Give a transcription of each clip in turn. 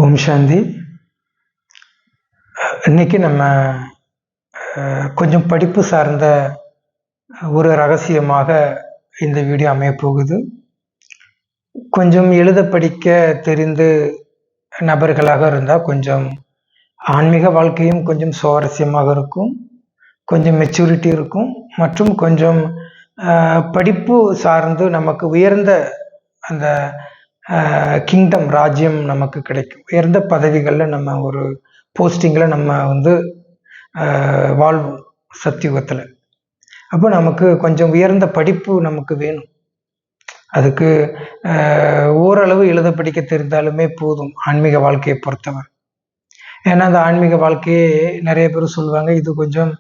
ஓம் சாந்தி. இன்னைக்கு நம்ம கொஞ்சம் படிப்பு சார்ந்த ஒரு ரகசியமாக இந்த வீடியோ அமைய போகுது. கொஞ்சம் எழுத படிக்க தெரிந்து நபர்களாக இருந்தால் கொஞ்சம் ஆன்மீக வாழ்க்கையும் கொஞ்சம் சுவாரஸ்யமாக இருக்கும், கொஞ்சம் மெச்சூரிட்டி இருக்கும், மற்றும் கொஞ்சம் படிப்பு சார்ந்து நமக்கு உயர்ந்த அந்த கிங்டம் ராஜ்யம் நமக்கு கிடைக்கும். உயர்ந்த பதவிகளில் நம்ம ஒரு போஸ்டிங்கில் நம்ம வாழ்வோம் சத்தியுகத்தில். அப்போ நமக்கு கொஞ்சம் உயர்ந்த படிப்பு நமக்கு வேணும். அதுக்கு ஓரளவு எழுத படிக்க தெரிந்தாலுமே போதும் ஆன்மீக வாழ்க்கையை பொறுத்தவரை. ஏன்னா அந்த ஆன்மீக வாழ்க்கையே நிறைய பேர் சொல்லுவாங்க, இது கொஞ்சம்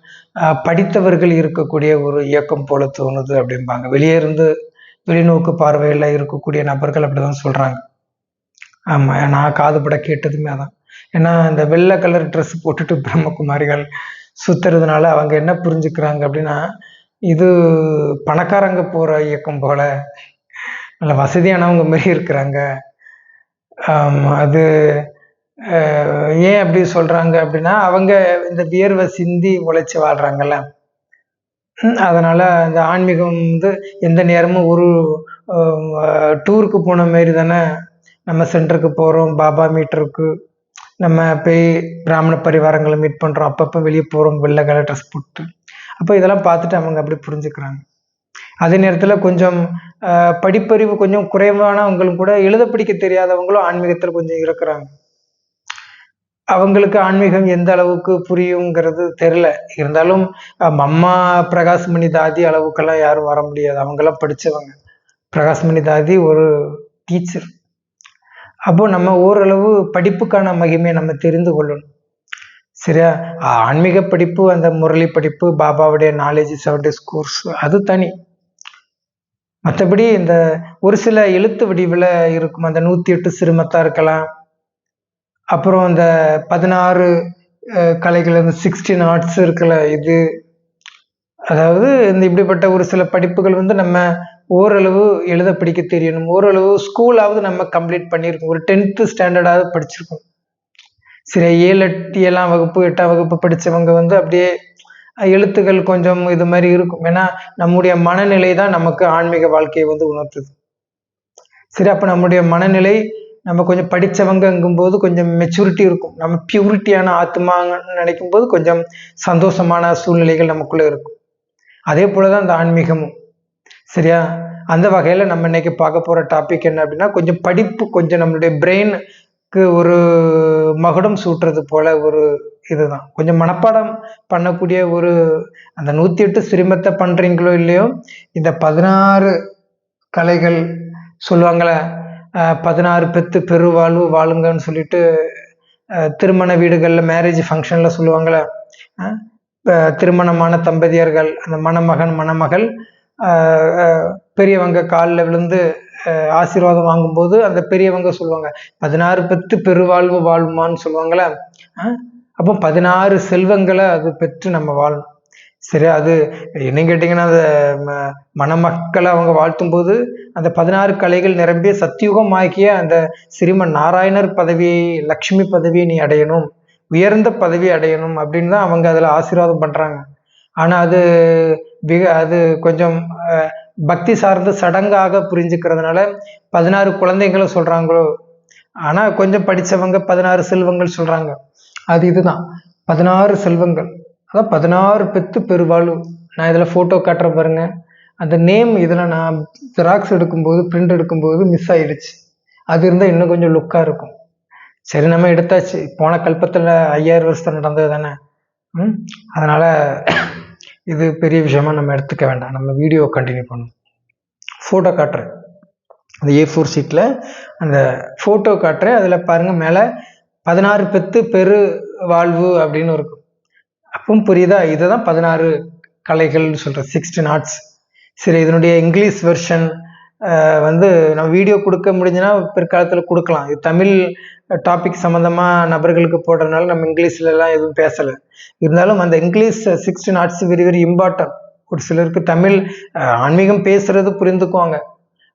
படித்தவர்கள் இருக்கக்கூடிய ஒரு இயக்கம் போல தோணுது அப்படிம்பாங்க. வெளியே இருந்து வெளிநோக்கு பார்வையில் இருக்கக்கூடிய நபர்கள் அப்படிதான் சொல்றாங்க. ஆமா, நான் காதுபட கேட்டதுமே அதான். ஏன்னா இந்த வெள்ளை கலர் ட்ரெஸ் போட்டுட்டு பிரம்மகுமாரிகள் சுத்துறதுனால அவங்க என்ன புரிஞ்சுக்கிறாங்க அப்படின்னா, இது பணக்காரங்க போற இயக்கம் போல, நல்ல வசதியானவங்க மாதிரி இருக்கிறாங்க. அது ஏன் அப்படி சொல்றாங்க அப்படின்னா, அவங்க இந்த வியர்வை சிந்தி உழைச்சி வாழ்றாங்கல்ல. அதனால இந்த ஆன்மீகம் எந்த நேரமும் ஒரு டூருக்கு போன மாரி தானே. நம்ம சென்டருக்கு போகிறோம், பாபா மீட்டருக்கு நம்ம போய் பிராமண பரிவாரங்களை மீட் பண்ணுறோம், அப்பப்போ வெளியே போகிறோம் வெள்ளை கலர் ட்ரெஸ் போட்டு. அப்போ இதெல்லாம் பார்த்துட்டு அவங்க அப்படி புரிஞ்சுக்கிறாங்க. அதே நேரத்தில் கொஞ்சம் படிப்பறிவு கொஞ்சம் குறைவானவங்களும் கூட எழுத படிக்க தெரியாதவங்களும் ஆன்மீகத்தில் கொஞ்சம் இருக்கிறாங்க. அவங்களுக்கு ஆன்மீகம் எந்த அளவுக்கு புரியுங்கிறது தெரில. இருந்தாலும் அம்மா பிரகாஷ்மணி தாதி அளவுக்கெல்லாம் யாரும் வர முடியாது. அவங்கெல்லாம் படித்தவங்க. பிரகாஷ்மணி தாதி ஒரு டீச்சர். அப்போ நம்ம ஓரளவு படிப்புக்கான மகிமையை நம்ம தெரிந்து கொள்ளணும். சரியா? ஆன்மீக படிப்பு, அந்த முரளி படிப்பு, பாபாவுடைய நாலேஜ் 7 days கோர்ஸ், அது தனி. மற்றபடி இந்த ஒரு சில எழுத்து வடிவில் இருக்கும் அந்த 108 சிறுமத்தா இருக்கலாம். அப்புறம் இந்த 16 கலைகள், இந்த 16 ஆர்ட்ஸ் இருக்குல்ல, இது அதாவது இந்த இப்படிப்பட்ட ஒரு சில படிப்புகள் நம்ம ஓரளவு எழுத படிக்க தெரியணும். ஓரளவு ஸ்கூலாவது நம்ம கம்ப்ளீட் பண்ணியிருக்கோம். ஒரு 10th ஸ்டாண்டர்டாவது படிச்சிருக்கோம். சரி, 7ஆம் வகுப்பு 8ஆம் வகுப்பு படித்தவங்க அப்படியே எழுத்துக்கள் கொஞ்சம் இது மாதிரி இருக்கும். ஏன்னா நம்முடைய மனநிலை தான் நமக்கு ஆன்மீக வாழ்க்கையை உணர்த்துது. சரி, அப்போ நம்முடைய மனநிலை, நம்ம கொஞ்சம் படித்தவங்கங்கும்போது கொஞ்சம் மெச்சூரிட்டி இருக்கும். நம்ம பியூரிட்டியான ஆத்மான்னு நினைக்கும் போது கொஞ்சம் சந்தோஷமான சூழ்நிலைகள் நமக்குள்ளே இருக்கும். அதே போலதான் இந்த ஆன்மீகமும். சரியா? அந்த வகையில் நம்ம இன்னைக்கு பார்க்க போகிற டாபிக் என்ன அப்படின்னா, கொஞ்சம் படிப்பு கொஞ்சம் நம்மளுடைய பிரெயினுக்கு ஒரு மகுடம் சூட்டுறது போல ஒரு இதுதான். கொஞ்சம் மனப்பாடம் பண்ணக்கூடிய ஒரு அந்த 108 சிறுமத்தை பண்ணுறீங்களோ இல்லையோ, இந்த 16 கலைகள் சொல்லுவாங்களே, 16 பெத்து பெருவாழ்வு வாழுங்கன்னு சொல்லிட்டு திருமண வீடுகளில் மேரேஜ் ஃபங்க்ஷனில் சொல்லுவாங்களே, திருமணமான தம்பதியர்கள் அந்த மணமகன் மணமகள் பெரியவங்க காலில் விழுந்து ஆசீர்வாதம் வாங்கும்போது அந்த பெரியவங்க சொல்லுவாங்க, 16 பெத்து பெருவாழ்வு வாழ்மான்னு சொல்லுவாங்களே. அப்போ 16 செல்வங்களை அது பெற்று நம்ம வாழணும். சரி, அது என்ன கேட்டிங்கன்னா, அந்த மணமக்களை அவங்க வாழ்த்தும் போது அந்த 16 கலைகள் நிரம்பிய சத்தியுகம் ஆக்கிய அந்த ஸ்ரீமன் நாராயணர் பதவியை, லக்ஷ்மி பதவியை நீ அடையணும், உயர்ந்த பதவி அடையணும் அப்படின்னு தான் அவங்க அதில் ஆசீர்வாதம் பண்ணுறாங்க. ஆனால் அது கொஞ்சம் பக்தி சார்ந்த சடங்காக புரிஞ்சுக்கிறதுனால 16 குழந்தைங்களும் சொல்கிறாங்களோ. ஆனால் கொஞ்சம் படித்தவங்க 16 செல்வங்கள் சொல்கிறாங்க. அது இதுதான் 16 செல்வங்கள், அதான் 16 பெத்து பெருவாழ்வு. நான் இதில் ஃபோட்டோ காட்டுறேன் பாருங்க. அந்த நேம் இதில் நான் ஜெராக்ஸ் எடுக்கும்போது, பிரிண்ட் எடுக்கும்போது மிஸ் ஆயிடுச்சு. அது இருந்தால் இன்னும் கொஞ்சம் லுக்காக இருக்கும். சரி, நம்ம எடுத்தாச்சு. போன கல்பத்தில் 5000 வருஷத்தில் நடந்தது தானே. அதனால் இது பெரிய விஷயமா நம்ம எடுத்துக்க வேண்டாம். நம்ம வீடியோ கண்டினியூ பண்ணுவோம். ஃபோட்டோ காட்டுறேன், அந்த A4 ஷீட்டில் அந்த ஃபோட்டோ காட்டுறேன். அதில் பாருங்கள், மேலே 16 பெத்து பெரு வாழ்வு அப்படின்னு இருக்கும். அப்பவும் புரியுதா? இதை தான் 16 கலைகள்னு சொல்கிறேன், 16 ஆர்ட்ஸ். சரி, இதனுடைய இங்கிலீஷ் வெர்ஷன் நம்ம வீடியோ கொடுக்க முடிஞ்சுன்னா பிற்காலத்தில் கொடுக்கலாம். இது தமிழ் டாபிக் சம்மந்தமாக நபர்களுக்கு போடுறதுனால நம்ம இங்கிலீஷ்லலாம் எதுவும் பேசலை. இருந்தாலும் அந்த English 16 arts very very important. ஒரு சிலருக்கு தமிழ் ஆன்மீகம் பேசுறது புரிந்துக்குவாங்க.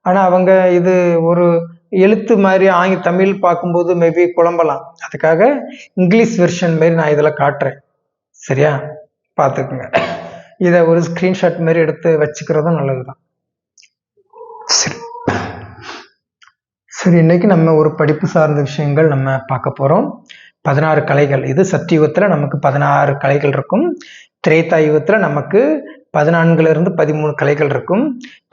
ஆனால் அவங்க இது ஒரு எழுத்து மாதிரி தமிழ் பார்க்கும்போது மேபி குழம்பலாம். அதுக்காக இங்கிலீஷ் வெர்ஷன் மாரி நான் இதில் காட்டுறேன். சரியா, பார்த்துக்குங்க. இதை ஒரு ஸ்க்ரீன்ஷாட் மாரி எடுத்து வச்சுக்கிறதும் நல்லது தான். சரி சரி, இன்னைக்கு நம்ம ஒரு படிப்பு சார்ந்த விஷயங்கள் நம்ம பார்க்க போகிறோம். 16 கலைகள். இது சத்தியுகத்தில் நமக்கு 16 கலைகள் இருக்கும். திரேதா யுகத்தில் நமக்கு 14லிருந்து 13 கலைகள் இருக்கும்.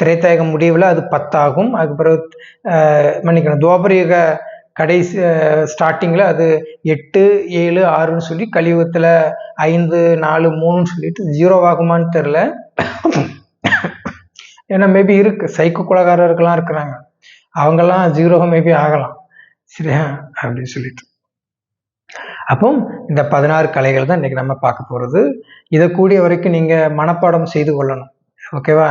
திரேதாயுகம் முடிவில் அது 10 ஆகும். அதுக்கு பிறகு மன்னிக்கணும், துவாபரயுக கடைசி ஸ்டார்டிங்கில் அது 8, 7, 6ன்னு சொல்லி, கலியுகத்தில் 5, 4, 3ன்னு சொல்லிட்டு 0 ஆகுமான்னு தெரில. ஏன்னா மேபி இருக்கு, சைக்கோ கொலகாரர்கள்லாம் இருக்கிறாங்க, அவங்கெல்லாம் 0 மேபி ஆகலாம். சரியா, அப்படின்னு சொல்லிட்டு. அப்போ இந்த 16 கலைகள் தான் இன்னைக்கு நம்ம பார்க்க போகிறது. இதை கூடிய வரைக்கும் நீங்கள் மனப்பாடம் செய்து கொள்ளணும். ஓகேவா,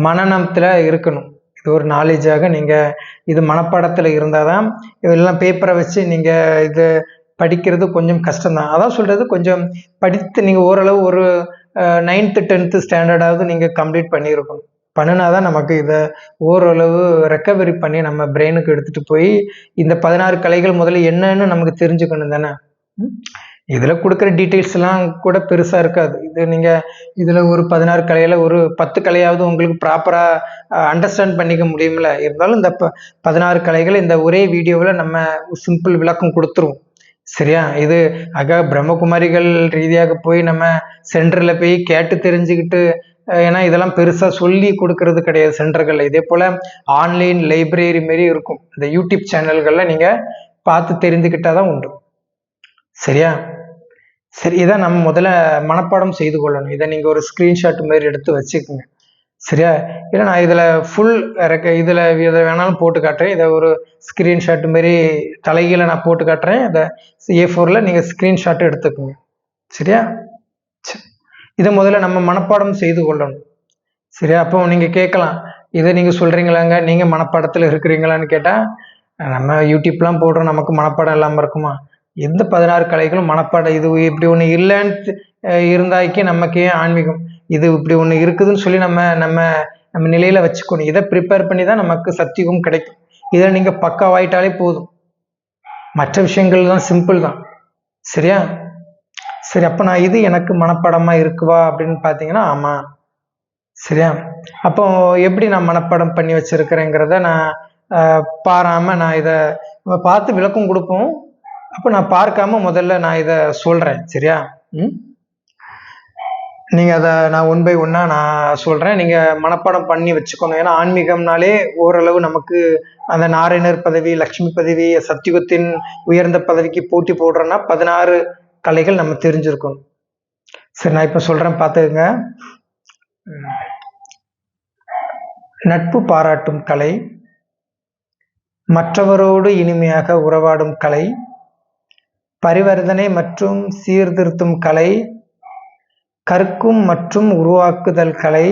மனநத்தில் இருக்கணும். இது ஒரு நாலேஜாக நீங்கள் இது மனப்பாடத்தில் இருந்தால் தான், இதெல்லாம் பேப்பரை வச்சு நீங்கள் இது படிக்கிறது கொஞ்சம் கஷ்டம்தான். அதான் சொல்கிறது, கொஞ்சம் படித்து நீங்கள் ஓரளவு ஒரு 9th 10th ஸ்டாண்டர்டாவது நீங்கள் கம்ப்ளீட் பண்ணியிருக்கணும். பண்ணினா தான் நமக்கு இதை ஓரளவு ரெக்கவரி பண்ணி நம்ம பிரெயினுக்கு எடுத்துகிட்டு போய் இந்த 16 கலைகள் முதல்ல என்னன்னு நமக்கு தெரிஞ்சுக்கணும் தானே. இதில் கொடுக்குற டீட்டெயில்ஸ்லாம் கூட பெருசாக இருக்காது. இது நீங்கள் இதில் ஒரு 16 கலையில் ஒரு 10 கலையாவது உங்களுக்கு ப்ராப்பராக அண்டர்ஸ்டாண்ட் பண்ணிக்க முடியுமில்ல. இருந்தாலும் இந்த 16 கலைகள் இந்த ஒரே வீடியோவில் நம்ம சிம்பிள் விளக்கம் கொடுத்துருவோம். சரியா, இது பிரம்மகுமாரிகள் ரீதியாக போய் நம்ம சென்டரில் போய் கேட்டு தெரிஞ்சுக்கிட்டு, ஏன்னா இதெல்லாம் பெருசாக சொல்லி கொடுக்கறது கிடையாது சென்டர்களில். இதே போல் ஆன்லைன் லைப்ரரி மாரி இருக்கும். இந்த யூடியூப் சேனல்களில் நீங்கள் பார்த்து தெரிஞ்சுக்கிட்டால் தான் உண்டு. சரியா, சரி, இதை நம்ம முதல்ல மனப்பாடம் செய்து கொள்ளணும். இதை நீங்கள் ஒரு ஸ்க்ரீன்ஷாட் மாரி எடுத்து வச்சுக்கோங்க. சரியா, இல்லை நான் இதில் ஃபுல் இதில் இதை வேணாலும் போட்டு காட்டுறேன். இதை ஒரு ஸ்க்ரீன்ஷாட் மாரி தலைகீழ நான் போட்டு காட்டுறேன். இதை A4ல் நீங்கள் ஸ்க்ரீன்ஷாட் எடுத்துக்கோங்க. சரியா, இதை முதல்ல நம்ம மனப்பாடம் செய்து கொள்ளணும். சரியா, அப்போ நீங்கள் கேட்கலாம், இதை நீங்கள் சொல்கிறீங்களாங்க, நீங்கள் மனப்பாடத்தில் இருக்கிறீங்களான்னு கேட்டால், நம்ம யூடியூப்லாம் போடுறோம், நமக்கு மனப்பாடம் இல்லாமல் இருக்குமா? எந்த 16 கலைகளும் மனப்பாடம், இது இப்படி ஒன்று இல்லைன்னு இருந்தாக்கி நமக்கு ஏன் ஆன்மீகம், இது இப்படி ஒன்று இருக்குதுன்னு சொல்லி நம்ம நம்ம நம்ம நிலையில் வச்சுக்கணும். இதை ப்ரிப்பேர் பண்ணி தான் நமக்கு சத்தியம் கிடைக்கும். இதை நீங்கள் பக்காவாயிட்டாலே போதும். மற்ற விஷயங்கள் தான் சிம்பிள் தான். சரியா, சரி, அப்போ நான் இது எனக்கு மனப்பாடமாக இருக்குவா அப்படின்னு பார்த்தீங்கன்னா ஆமாம். சரியா, அப்போ எப்படி நான் மனப்பாடம் பண்ணி வச்சுருக்கிறேங்கிறத நான் பாராமல் நான் இதை பார்த்து விளக்கம் கொடுப்போம். அப்போ நான் பார்க்காம முதல்ல நான் இதை சொல்கிறேன். சரியா, நீங்கள் அதை நான் 1 by 1 நான் சொல்கிறேன், நீங்கள் மனப்பாடம் பண்ணி வச்சுக்கணும். ஏன்னா ஆன்மீகம்னாலே ஓரளவு நமக்கு அந்த நாராயணர் பதவி, லக்ஷ்மி பதவி, சத்தியுகத்தின் உயர்ந்த பதவிக்கு போட்டி போடுறோன்னா 16 கலைகள் நம்ம தெரிஞ்சிருக்கணும். சரி, நான் இப்போ சொல்கிறேன், பார்த்துக்குங்க. நட்பு பாராட்டும் கலை, மற்றவரோடு இனிமையாக உறவாடும் கலை, பரிவர்த்தனை மற்றும் சீர்திருத்தும் கலை, கற்கும் மற்றும் உருவாக்குதல் கலை,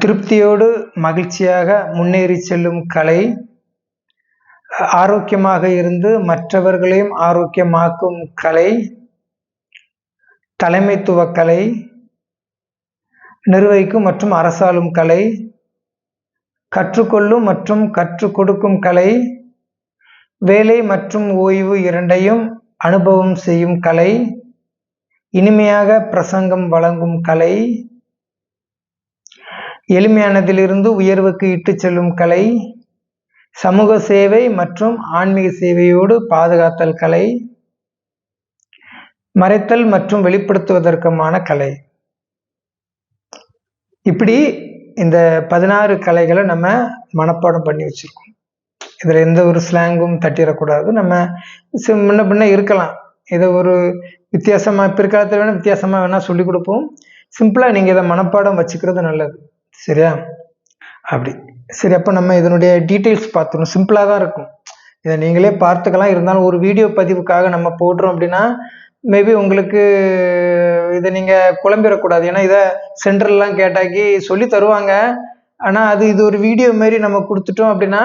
திருப்தியோடு மகிழ்ச்சியாக முன்னேறி செல்லும் கலை, ஆரோக்கியமாக இருந்து மற்றவர்களையும் ஆரோக்கியமாக்கும் கலை, தலைமைத்துவ கலை, நிர்வகிக்கும் மற்றும் அரசாளும் கலை, கற்றுக்கொள்ளும் மற்றும் கற்றுக் கொடுக்கும் கலை, வேலை மற்றும் ஓய்வு இரண்டையும் அனுபவம் செய்யும் கலை, இனிமையாக பிரசங்கம் வழங்கும் கலை, எளிமையானதிலிருந்து உயர்வுக்கு இட்டு செல்லும் கலை, சமூக சேவை மற்றும் ஆன்மீக சேவையோடு பாதுகாத்தல் கலை, மறைத்தல் மற்றும் வெளிப்படுத்துவதற்குமான கலை. இப்படி இந்த 16 கலைகளை நம்ம மனப்பாடம் பண்ணி வச்சிருக்கோம். இதில் எந்த ஒரு ஸ்லாங்கும் தட்டிடக்கூடாது. நம்ம முன்ன பின்ன இருக்கலாம், இதை ஒரு வித்தியாசமாக பிற்காலத்தில் வேணால் வித்தியாசமாக வேணால் சொல்லி கொடுப்போம். சிம்பிளாக நீங்கள் இதை மனப்பாடம் வச்சுக்கிறது நல்லது. சரியா, அப்படி. சரி, அப்போ நம்ம இதனுடைய டீட்டெயில்ஸ் பார்த்துக்கணும். சிம்பிளாக தான் இருக்கும், இதை நீங்களே பார்த்துக்கலாம். இருந்தாலும் ஒரு வீடியோ பதிவுக்காக நம்ம போடுறோம் அப்படின்னா மேபி உங்களுக்கு இதை நீங்கள் குழம்பிடக்கூடாது. ஏன்னா இதை சென்டர்லாம் கேட்டாக்கி சொல்லி தருவாங்க. ஆனால் இது ஒரு வீடியோ மாரி நம்ம கொடுத்துட்டோம் அப்படின்னா,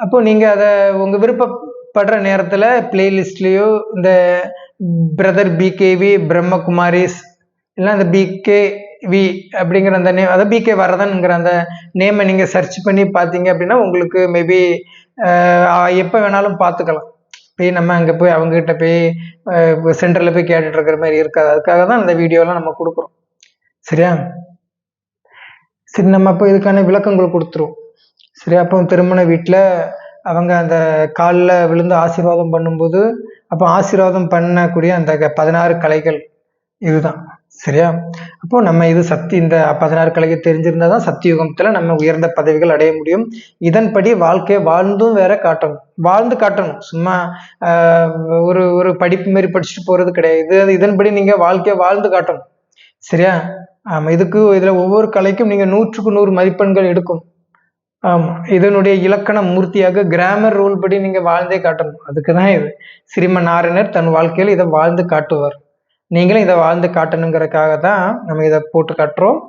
அப்போ நீங்கள் அதை உங்கள் விருப்பப்படுற நேரத்தில் பிளேலிஸ்ட்லேயோ இந்த பிரதர் BKV பிரம்மகுமாரிஸ் இல்லை இந்த BK வி அப்படிங்கிற அந்த நேம், அதாவது பிகே வரதன்ங்கிற அந்த நேமை நீங்கள் சர்ச் பண்ணி பார்த்தீங்க அப்படின்னா உங்களுக்கு மேபி எப்போ வேணாலும் பார்த்துக்கலாம். போய் நம்ம அங்கே போய் அவங்ககிட்ட போய் சென்டரில் போய் கேட்டுட்டு இருக்கிற மாதிரி இருக்காது. அதுக்காக தான் அந்த வீடியோலாம் நம்ம கொடுக்குறோம். சரியா? சரி, நம்ம அப்போ இதுக்கான விளக்கங்கள் கொடுத்துருவோம். சரியா? அப்போ திருமண வீட்டில் அவங்க அந்த காலில் விழுந்து ஆசீர்வாதம் பண்ணும்போது அப்போ ஆசீர்வாதம் பண்ணக்கூடிய அந்த 16 கலைகள் இதுதான். சரியா? அப்போ நம்ம இது இந்த 16 கலைகள் தெரிஞ்சிருந்தா தான் சத்தியுகத்தில் நம்ம உயர்ந்த பதவிகள் அடைய முடியும். இதன்படி வாழ்க்கையை வாழ்ந்தும் வேற காட்டணும், வாழ்ந்து காட்டணும். சும்மா ஒரு ஒரு படிப்பு மாரி படிச்சுட்டு போறது கிடையாது. இதன்படி நீங்க வாழ்க்கையை வாழ்ந்து காட்டணும். சரியா? ஆமா, இதுல ஒவ்வொரு கலைக்கும் நீங்க 100க்கு 100 மதிப்பெண்கள் எடுக்கும். ஆமா, இதனுடைய இலக்கண மூர்த்தியாக கிராமர் ரூல் படி நீங்க வாழ்ந்தே காட்டணும். அதுக்குதான் இது. ஸ்ரீமன் நாராயணர் தன் வாழ்க்கையில் இதை வாழ்ந்து காட்டுவார். நீங்களும் இதை வாழ்ந்து காட்டணுங்கிறதுக்காக தான் நம்ம இதை போட்டு காட்டுறோம்.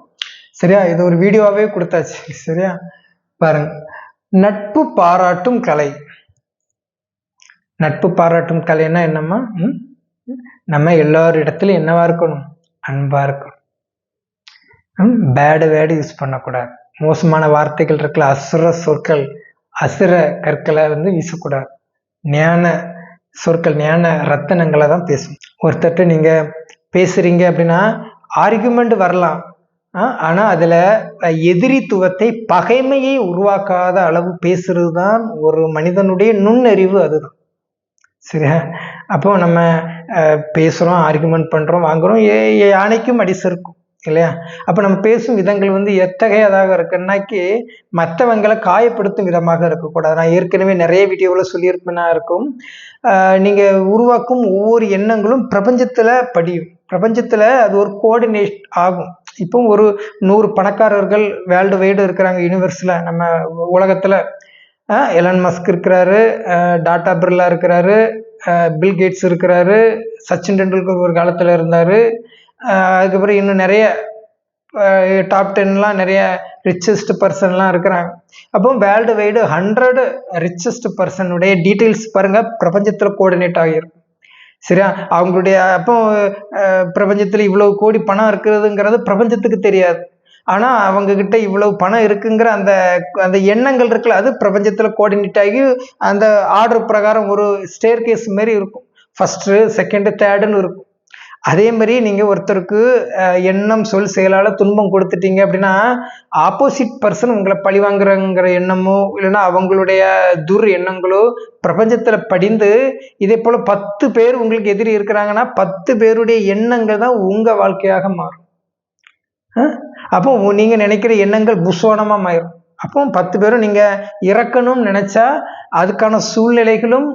சரியா? இது ஒரு வீடியோவாவே கொடுத்தாச்சு. சரியா? பாருங்க, நட்பு பாராட்டும் கலை. நட்பு பாராட்டும் கலைன்னா என்னம்மா? நம்ம எல்லாரிடத்திலும் என்னவா இருக்கணும்? அன்பா இருக்கணும். பேடு வேர்டு யூஸ் பண்ணக்கூடாது. மோசமான வார்த்தைகள் இருக்குல்ல, அசுர சொற்கள், அசுர கற்களை வீசக்கூடாது. ஞான சொற்கள், ஞான ரத்தனங்களை தான் பேசணும். ஒருத்தட்ட நீங்க பேசுறீங்க அப்படின்னா ஆர்குமெண்ட் வரலாம், ஆனா அதுல எதிரித்துவத்தை, பகைமையை உருவாக்காத அளவு பேசுறது தான் ஒரு மனிதனுடைய நுண்ணறிவு. அதுதான். சரியா? அப்போ நம்ம பேசுறோம், ஆர்குமெண்ட் பண்றோம், வாங்குறோம், யானைக்கும் அடி சறுக்கும் இல்லையா? அப்ப நம்ம பேசும் விதங்கள் எத்தகையதாக இருக்குன்னாக்கி மற்றவங்களை காயப்படுத்தும் விதமாக இருக்கக்கூடாது. நான் ஏற்கனவே நிறைய வீடியோவில் சொல்லியிருப்பேனா இருக்கும். நீங்க உருவாக்கும் ஒவ்வொரு எண்ணங்களும் பிரபஞ்சத்துல படியும். பிரபஞ்சத்துல அது ஒரு கோஆர்டினேட் ஆகும். இப்போ ஒரு 100 பணக்காரர்கள் வேர்ல்டு வைடு இருக்கிறாங்க யூனிவர்ஸ்ல, நம்ம உலகத்துல. எலன் மஸ்க் இருக்கிறாரு, டாடா பிர்லா இருக்கிறாரு, பில் கேட்ஸ் இருக்கிறாரு, சச்சின் டெண்டுல்கர் ஒரு காலத்துல இருந்தாரு. அதுக்கப்புறம் இன்னும் நிறைய டாப் 10லாம் நிறைய ரிச்சஸ்ட் பர்சன்லாம் இருக்கிறாங்க. அப்போ வேர்ல்டு வைடு 100 ரிச்சஸ்ட் பர்சனுடைய டீட்டெயில்ஸ் பாருங்க, பிரபஞ்சத்தில் கோஆர்டினேட் ஆகியிருக்கும். சரியா? அவங்களுடைய அப்போ பிரபஞ்சத்தில் இவ்வளவு கோடி பணம் இருக்கிறதுங்கிறது பிரபஞ்சத்துக்கு தெரியாது. ஆனா அவங்க கிட்ட இவ்வளவு பணம் இருக்குங்கிற அந்த அந்த எண்ணங்கள் இருக்குல்ல, அது பிரபஞ்சத்துல கோஆர்டினேட் ஆகி அந்த ஆர்டர் பிரகாரம் ஒரு ஸ்டேர் கேஸ் மாதிரி இருக்கும். ஃபர்ஸ்ட், செகண்ட், தேர்டுன்னு இருக்கும். அதே மாதிரி நீங்க ஒருத்தருக்கு எண்ணம், சொல், செயலால துன்பம் கொடுத்துட்டீங்க அப்படின்னா ஆப்போசிட் பர்சன் உங்களை பழிவாங்குறங்கிற எண்ணமோ இல்லைன்னா அவங்களுடைய துர் எண்ணங்களோ பிரபஞ்சத்துல படிந்து, இதே போல 10 பேர் உங்களுக்கு எதிரி இருக்கிறாங்கன்னா 10 பேருடைய எண்ணங்கள் தான் உங்க வாழ்க்கையாக மாறும். அப்போ நீங்க நினைக்கிற எண்ணங்கள் புஸ்வானமா மாறும். அப்போ 10 பேரும் நீங்க இறக்கணும்னு நினைச்சா அதுக்கான சூழ்நிலைகளும்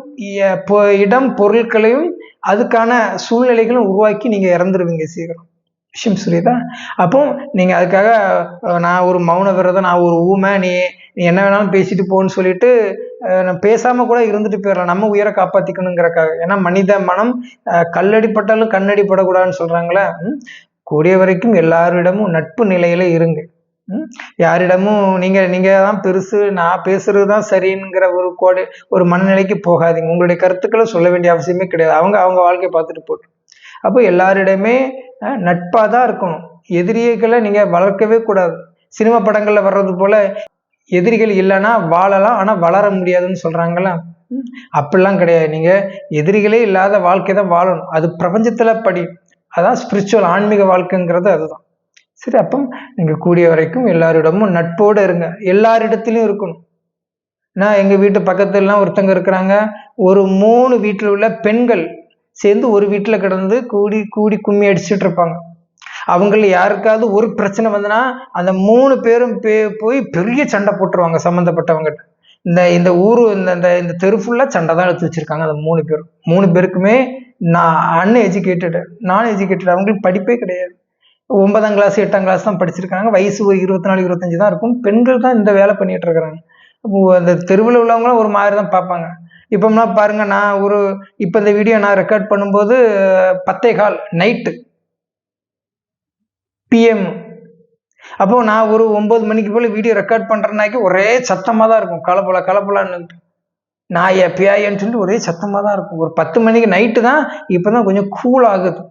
இடம், பொருட்களையும் அதுக்கான சூழ்நிலைகளும் உருவாக்கி நீங்க இறந்துருவீங்க சீக்கிரம். விஷயம் புரியுதா? அப்போ நீங்க அதுக்காக நான் ஒரு மௌன விரதம், நான் ஒரு ஊமை, நீ என்ன வேணாலும் பேசிட்டு போன்னு சொல்லிட்டு நான் பேசாம கூட இருந்துட்டு போயிடலாம், நம்ம உயிரை காப்பாத்திக்கணுங்கிறக்காக. ஏன்னா மனித மனம் கல்லடிப்பட்டாலும் கண்ணடிப்படக்கூடாதுன்னு சொல்றாங்களே. கூடிய வரைக்கும் எல்லாரிடமும் நட்பு நிலையில இருங்க. யாரிடமும் நீங்க தான் பெருசு, நான் பேசுறதுதான் சரிங்கிற ஒரு மனநிலைக்கு போகாதீங்க. உங்களுடைய கருத்துக்களை சொல்ல வேண்டிய அவசியமே கிடையாது. அவங்க வாழ்க்கையை பார்த்துட்டு போட்டு. அப்போ எல்லாரிடமே நட்பா தான் இருக்கணும். எதிரிகளை நீங்க வளர்க்கவே கூடாது. சினிமா படங்கள்ல வர்றது போல எதிரிகள் இல்லைன்னா வாழலாம், ஆனா வளர முடியாதுன்னு சொல்றாங்களா, அப்படிலாம் கிடையாது. நீங்க எதிரிகளே இல்லாத வாழ்க்கை தான் வாழணும். அது பிரபஞ்சத்துல படி, அதான் ஸ்பிரிச்சுவல், ஆன்மீக வாழ்க்கைங்கிறது அதுதான். சரி, அப்போ நீங்க கூடிய வரைக்கும் எல்லாரிடமும் நட்போடு இருங்க. எல்லாரிடத்திலும் இருக்கணும். நான் எங்க வீட்டு பக்கத்துலாம் ஒருத்தங்க இருக்கிறாங்க, ஒரு 3 வீட்டுல உள்ள பெண்கள் சேர்ந்து ஒரு வீட்டுல கிடந்து கூடி கூடி கும்மி அடிச்சுட்டு இருப்பாங்க. அவங்கள யாருக்காவது ஒரு பிரச்சனை வந்தனா அந்த 3 பேரும் போய் பெரிய சண்டை போட்டுருவாங்க சம்மந்தப்பட்டவங்கிட்ட. இந்த ஊரு இந்த தெரு ஃபுல்லா சண்டை தான் எடுத்து வச்சிருக்காங்க அந்த 3 பேரும். 3 பேருக்குமே நான் அன்எஜுகேட்டடு, நான் எஜுகேட்டட். அவங்களுக்கு படிப்பே கிடையாது. 9ஆம் கிளாஸ் 8ஆம் கிளாஸ் தான் படிச்சிருக்காங்க. வயசு ஒரு 24 25 தான் இருக்கும். பெண்கள் தான் இந்த வேலை பண்ணிட்டு இருக்கிறாங்க. அந்த தெருவில் உள்ளவங்களும் ஒரு மாதிரி தான் பார்ப்பாங்க. இப்போம்லாம் பாருங்க, நான் இப்போ இந்த வீடியோ நான் ரெக்கார்ட் பண்ணும்போது 10:15 நைட்டு PM. அப்போ நான் ஒரு 9 மணிக்கு போல வீடியோ ரெக்கார்ட் பண்றேன்னாக்கி ஒரே சத்தமா தான் இருக்கும். கலப்பலான்னு நான் எப்பயான்னு சொல்லி ஒரே சத்தமா தான் இருக்கும். ஒரு 10 மணிக்கு நைட்டு தான் இப்பதான் கொஞ்சம் கூல் ஆகுது.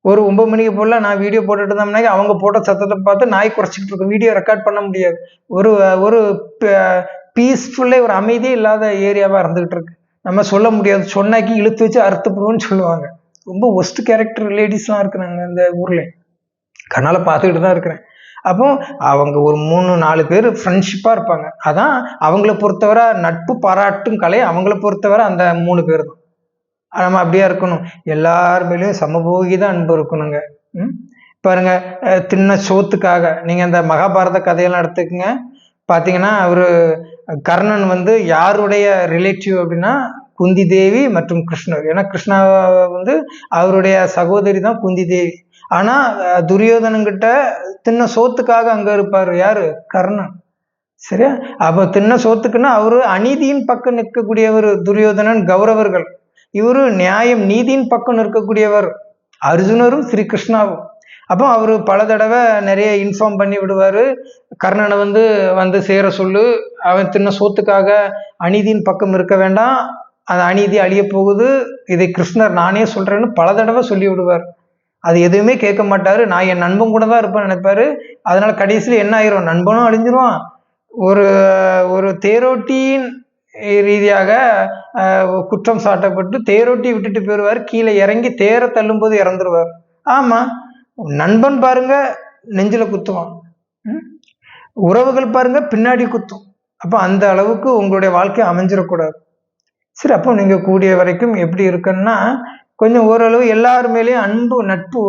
ஒரு 9 மணிக்கு போல நான் வீடியோ போட்டுட்டு இருந்தோம்னா அவங்க போட்ட சத்தத்தை பார்த்து நாய் குறைச்சிக்கிட்டு இருக்கும். வீடியோ ரெக்கார்ட் பண்ண முடியாது. ஒரு ஒரு பீஸ்ஃபுல்லே ஒரு அமைதியே இல்லாத ஏரியாவா இருந்துகிட்டு இருக்கு. நம்ம சொல்ல முடியாது, சொன்னாக்கி இழுத்து வச்சு அறுத்துப்படுவோம்னு சொல்லுவாங்க. ரொம்ப ஒஸ்ட் கேரக்டர் லேடிஸ்லாம் இருக்கிறாங்க இந்த ஊர்ல. கண்ணால பார்த்துக்கிட்டு தான் இருக்கிறேன். அப்போ அவங்க ஒரு 3-4 பேர் ஃப்ரெண்ட்ஷிப்பா இருப்பாங்க. அதான் அவங்கள பொறுத்தவரை நட்பு பாராட்டும் கலை. அவங்கள பொறுத்தவரை அந்த 3 பேர் தான். நம்ம அப்படியே இருக்கணும். எல்லார் மேலேயும் சமபோகிதான் அன்பு இருக்கணுங்க. பாருங்க, தின்ன சோத்துக்காக நீங்க இந்த மகாபாரத கதையெல்லாம் எடுத்துக்கங்க. பாத்தீங்கன்னா அவரு கர்ணன் வந்து யாருடைய ரிலேட்டிவ் அப்படின்னா குந்தி தேவி மற்றும் கிருஷ்ணர். ஏன்னா கிருஷ்ணா வந்து அவருடைய சகோதரி தான் குந்தி தேவி. ஆனா துரியோதனங்கிட்ட தின்ன சோத்துக்காக அங்க இருப்பாரு யாரு? கர்ணன். சரியா? அப்ப தின்ன சோத்துக்குன்னா அவரு அநீதியின் பக்கம் நிற்கக்கூடியவர் துரியோதனன், கௌரவர்கள். இவரு நியாயம் நீதியின் பக்கம் நிற்கக்கூடியவர் அர்ஜுனரும் ஸ்ரீ கிருஷ்ணாவும். அப்போ அவரு பல தடவை நிறைய இன்ஃபார்ம் பண்ணி விடுவாரு. கர்ணனை வந்து சேர சொல்லு, அவன் தின்ன சோத்துக்காக அநீதியின் பக்கம் இருக்க வேண்டாம், அந்த அநீதி அழிய போகுது, இதை கிருஷ்ணர் நானே சொல்றேன்னு பல தடவை சொல்லி விடுவார். அது எதுவுமே கேட்க மாட்டாரு. நான் என் நண்பன் கூட தான் இருப்பேன்னு நினைப்பாரு. அதனால கடைசியில் என்ன ஆயிரும்? நண்பனும் அழிஞ்சிருவான். ஒரு ஒரு தேரோட்டியின் ரீதியாக குற்றம் சாட்டப்பட்டு தேரோட்டி விட்டுட்டு போயிடுவார். கீழே இறங்கி தேர தள்ளும் போது இறந்துருவார். ஆமா, நண்பன் பாருங்க நெஞ்சில குத்துவான், உறவுகள் பாருங்க பின்னாடி குத்தும். அப்ப அந்த அளவுக்கு உங்களுடைய வாழ்க்கை அமைஞ்சிடக்கூடாது. சரி, அப்போ நீங்க கூடிய வரைக்கும் எப்படி இருக்குன்னா கொஞ்சம் ஓரளவு எல்லார் மேலேயும் அன்பு நட்பு